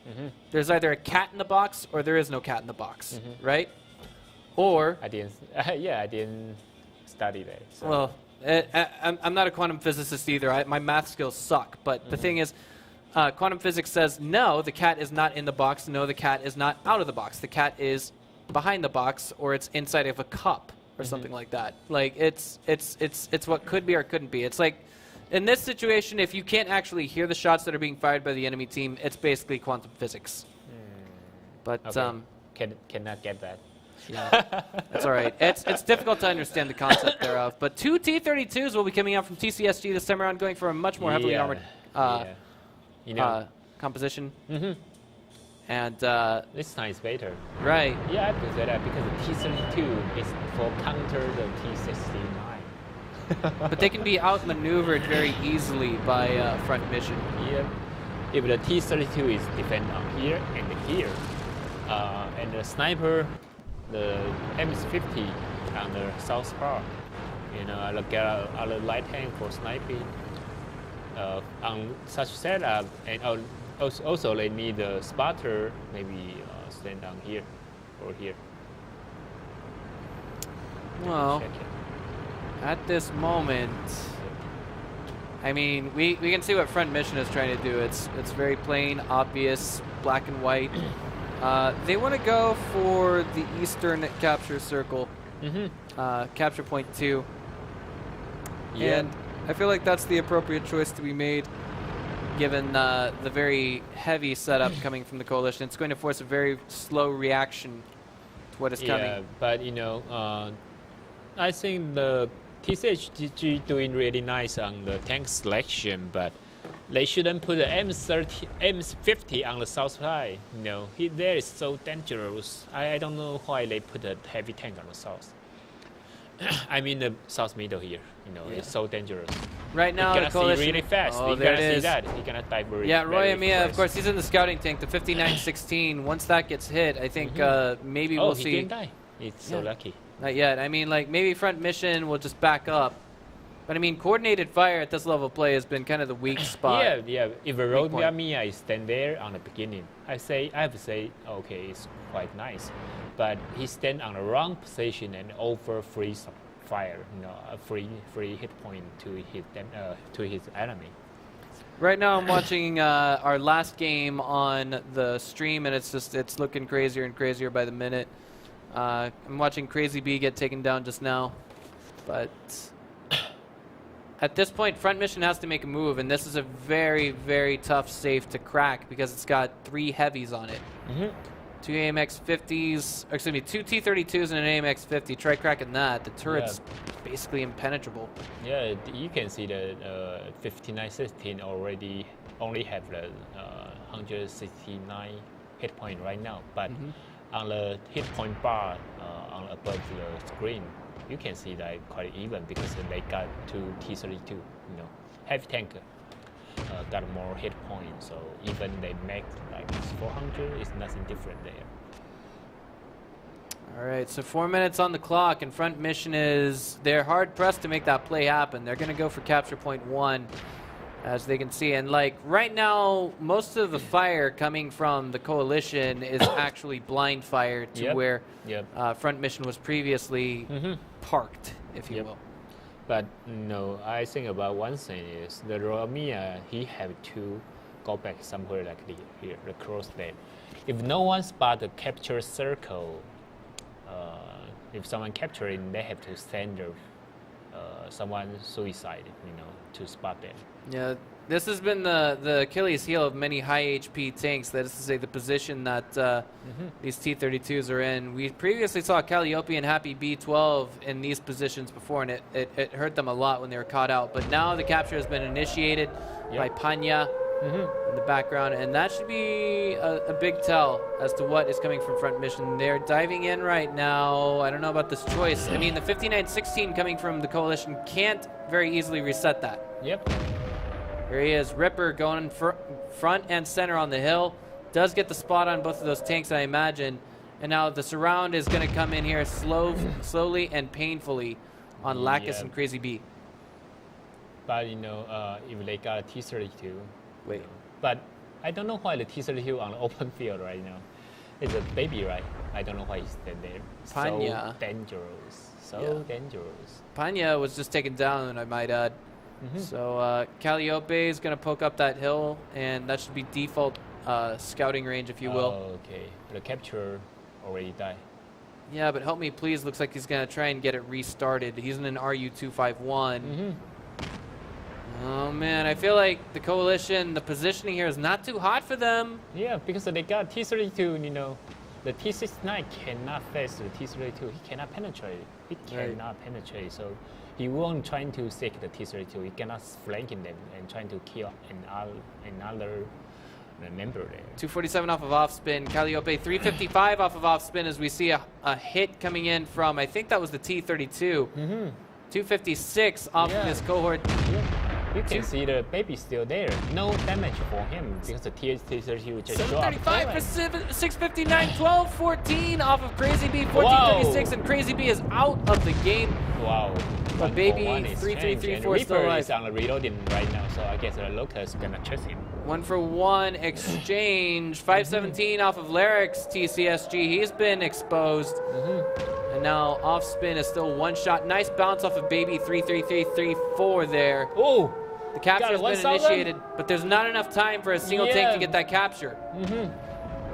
There's either a cat in the box or there is no cat in the box, right? Or... I didn't study that. So. Well, I'm not a quantum physicist either. My math skills suck. But the thing is, quantum physics says, no, the cat is not in the box. No, the cat is not out of the box. The cat is behind the box, or it's inside of a cup, or something like that. Like it's what could be or couldn't be. It's like in this situation, if you can't actually hear the shots that are being fired by the enemy team, it's basically quantum physics. But cannot get that. Yeah, that's all right. It's difficult to understand the concept thereof. But 2 T-32s will be coming out from TCSG this time around, going for a much more heavily armored composition. And this time is better. Right. Yeah, I have to say that because the T-32 is for counter the T-69. But they can be outmaneuvered very easily by Front Mission. Yeah. If the T-32 is defend on here and here, and the sniper, the MS-50 on the south bar, I'll get a light tank for sniping. On such setup, and also they need a spotter, maybe stand down here or here. Well, at this moment, I mean, we can see what Front Mission is trying to do. It's very plain, obvious, black and white. They want to go for the eastern capture circle, capture point 2. Yeah. And I feel like that's the appropriate choice to be made, given the very heavy setup coming from the coalition. It's going to force a very slow reaction to what is coming. Yeah, but I think the TCHG doing really nice on the tank selection, but they shouldn't put the M50 on the south side. There is so dangerous. I don't know why they put a heavy tank on the south. I mean the south middle here. It's so dangerous. Right now, you're the gonna coalition. see really fast. Oh, you're there gonna it see is. that. You're gonna die very. Yeah, Roy very Amia, of fast. course, he's in the scouting tank, the 5916. Once that gets hit, I think maybe we'll he see. didn't die. It's so lucky. Not yet. I mean, like, maybe front mission will just back up. But I mean, coordinated fire at this level of play has been kind of the weak spot. Yeah. If a road point. me, I stand there on the beginning. I have to say, okay, it's quite nice, but he stand on the wrong position and over free fire. A free hit point to hit them to his enemy. Right now, I'm watching our last game on the stream, and it's looking crazier and crazier by the minute. I'm watching Crazy B get taken down just now, but at this point, front mission has to make a move, and this is a very, very tough safe to crack because it's got 3 heavies on it. 2 AMX-50s, or excuse me, 2 T-32s and an AMX-50. Try cracking that. The turret's basically impenetrable. Yeah, you can see the 5916 already only have the 169 hit point right now, but on the hit point bar on above the screen, you can see that quite even because they got 2 T-32. Heavy tank got more hit points, so even they make like 400, it's nothing different there. All right, so 4 minutes on the clock, and front mission they're hard pressed to make that play happen. They're going to go for capture point 1, as they can see. And like right now, most of the fire coming from the coalition is actually blind fire to where front mission was previously parked, if you will. But no, I think about one thing is the Romia, he have to go back somewhere like here, the cross there. If no one spot the capture circle, if someone capturing, they have to send someone suicide, to spot them. Yeah, this has been the Achilles heel of many high HP tanks. That is to say, the position that these T-32s are in. We previously saw Calliope and Happy B-12 in these positions before, and it hurt them a lot when they were caught out. But now the capture has been initiated by Panya in the background, and that should be a big tell as to what is coming from front mission. They're diving in right now. I don't know about this choice. I mean, the 5916 coming from the coalition can't very easily reset that. Yep. Here he is, Ripper going front and center on the hill. Does get the spot on both of those tanks, I imagine. And now the surround is going to come in here slowly and painfully on Lacus and Crazy B. But if they got a T-32, wait. But I don't know why the T-32 on the open field right now. It's a baby, right? I don't know why he's standing there. Panya. So dangerous. So dangerous. Panya was just taken down, I might add. So Calliope is going to poke up that hill, and that should be default scouting range, if you will. Oh, okay. The capture already died. Yeah, but help me please. Looks like he's going to try and get it restarted. He's in an RU-251. Oh, man. I feel like the coalition, the positioning here is not too hot for them. Yeah, because they got T-32, the T-69 cannot face the T-32. He cannot penetrate. He cannot penetrate. So he won't trying to seek the T-32. He cannot flanking them and trying to kill another member there. 247 off of off spin. Calliope 355 off of off spin as we see a hit coming in from, I think that was the T-32. 256 off of his cohort. You can see the baby still there. No damage for him because the T-32 just dropped. 735 for 659, 1214 off of Crazy B, 1436, and Crazy B is out of the game. Wow. But baby 3334 still alive. Is on the reloading right now, so I guess the locals gonna chase him. 1-for-1 exchange. 517 off of Larix TCSG. He's been exposed. And now off spin is still one shot. Nice bounce off of baby 33334 there. Oh! The capture has been initiated, but there's not enough time for a single tank to get that capture.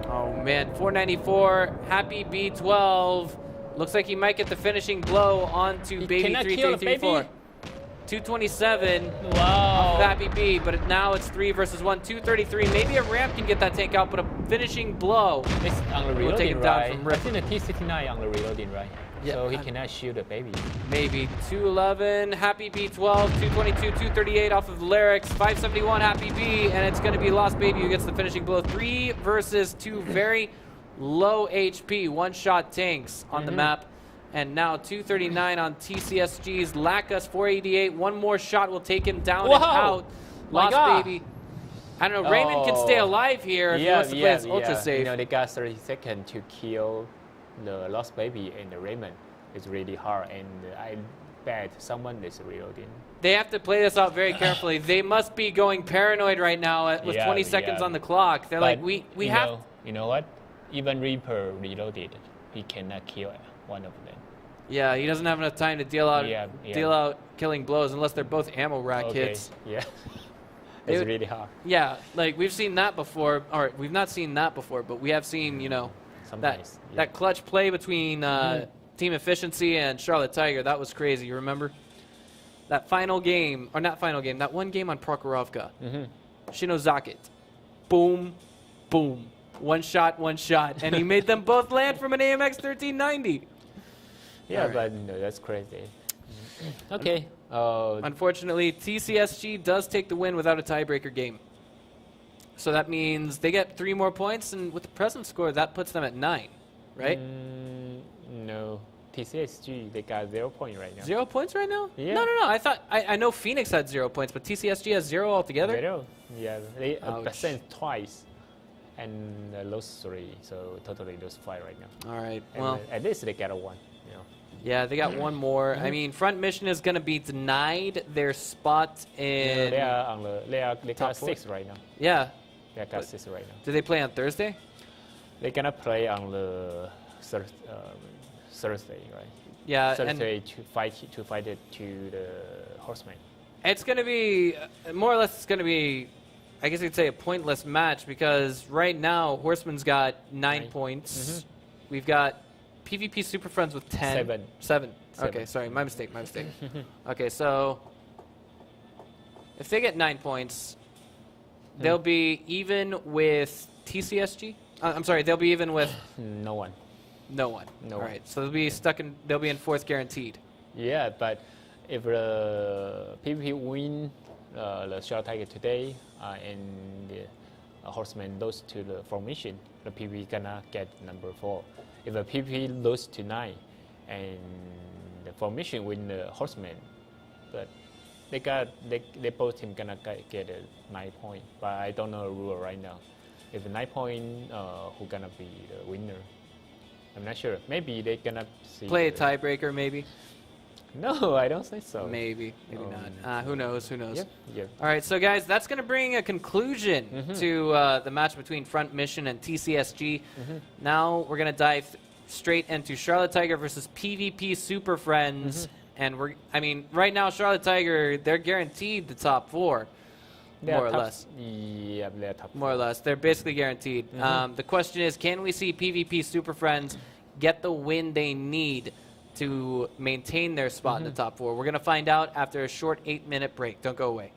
Oh man, 494. Happy B12. Looks like he might get the finishing blow onto He Baby cannot kill the 3334. Baby. 227. Wow. Happy B, but now it's 3 versus 1. 233. Maybe a ramp can get that tank out, but a finishing blow. It's on the We'll take reloading, him down right? from I Rip. think the T-69 on the reloading, right? Yeah. So he cannot shoot the Baby. Maybe. 211. Happy B12. 222. 238 off of Lyrics. 571. Happy B, and it's going to be Lost Baby who gets the finishing blow. 3 versus 2 very low HP one-shot tanks on the map. And now 239 on TCSG's Lacus 488. One more shot will take him down and out. My Lost God. Baby. I don't know. Raymond can stay alive here if he wants to play his ultra safe. You know, they got 30 seconds to kill the Lost Baby and the Raymond. It's really hard, and I bet someone is reloading. They have to play this out very carefully. They must be going paranoid right now with 20 seconds on the clock. They're But like, we have. You know what? Even Reaper reloaded. He cannot kill one of them. Yeah, he doesn't have enough time to deal out deal out killing blows unless they're both ammo rack hits. Yeah. It's really hard. Yeah, like we've seen that before, or we've not seen that before, but we have seen, you know, Sometimes, that clutch play between Team Efficiency and Charlotte Tiger. That was crazy. You remember that final game, or not final game? That one game on Prokhorovka. Shinozakit, boom, boom, one shot, and he made them both land from an AMX 1390. Yeah, Right. but no, that's crazy. Okay. Unfortunately, TCSG does take the win without a tiebreaker game. So that means they get 3 more points, and with the present score, that puts them at 9, right? No. TCSG, they got 0 point right now. 0 points right now? Yeah. No. I know Phoenix had 0 points, but TCSG has 0 altogether. 0? Yeah, they Ouch. percent twice and lost 3, so totally lost 5 right now. All right. And Well, at least they got a 1. You know. yeah, they got 1 more. I mean, Front Mission is going to be denied their spot in. They are on they top got 4. 6 right now. Yeah. They got 6 right now. Do they play on Thursday? They're gonna play on the Thursday, right? Yeah. Thursday to fight it to the Horseman. It's going to be, more or less, it's going to be, I guess you'd say, a pointless match because right now, Horseman's got 9 points. We've got PvP Super Friends with 10. 7. Okay, sorry, my mistake. Okay, so if they get 9 points, they'll be even with TCSG? I'm sorry, they'll be even with No one. no one. No All one. right, so they'll be in 4th guaranteed. Yeah, but if the PvP win the Shadow Tiger today and the Horseman lose to the formation, the PvP gonna get number 4. If the PvP lose to 9 and the formation win the Horseman, but they both team gonna get a 9 point. But I don't know the rule right now. If 9 point, who gonna be the winner? I'm not sure. Maybe they gonna see Play a tiebreaker, maybe. No, I don't think so. Maybe not. Who knows? Yep. All right, so guys, that's going to bring a conclusion to the match between Front Mission and TCSG. Now we're going to dive straight into Charlotte Tiger versus PvP Super Friends. And right now, Charlotte Tiger, they're guaranteed the top 4, more or less. Yeah, they're top 4. More or less. They're basically guaranteed. The question is, can we see PvP Super Friends get the win they need to maintain their spot in the top 4? We're going to find out after a short 8-minute break. Don't go away.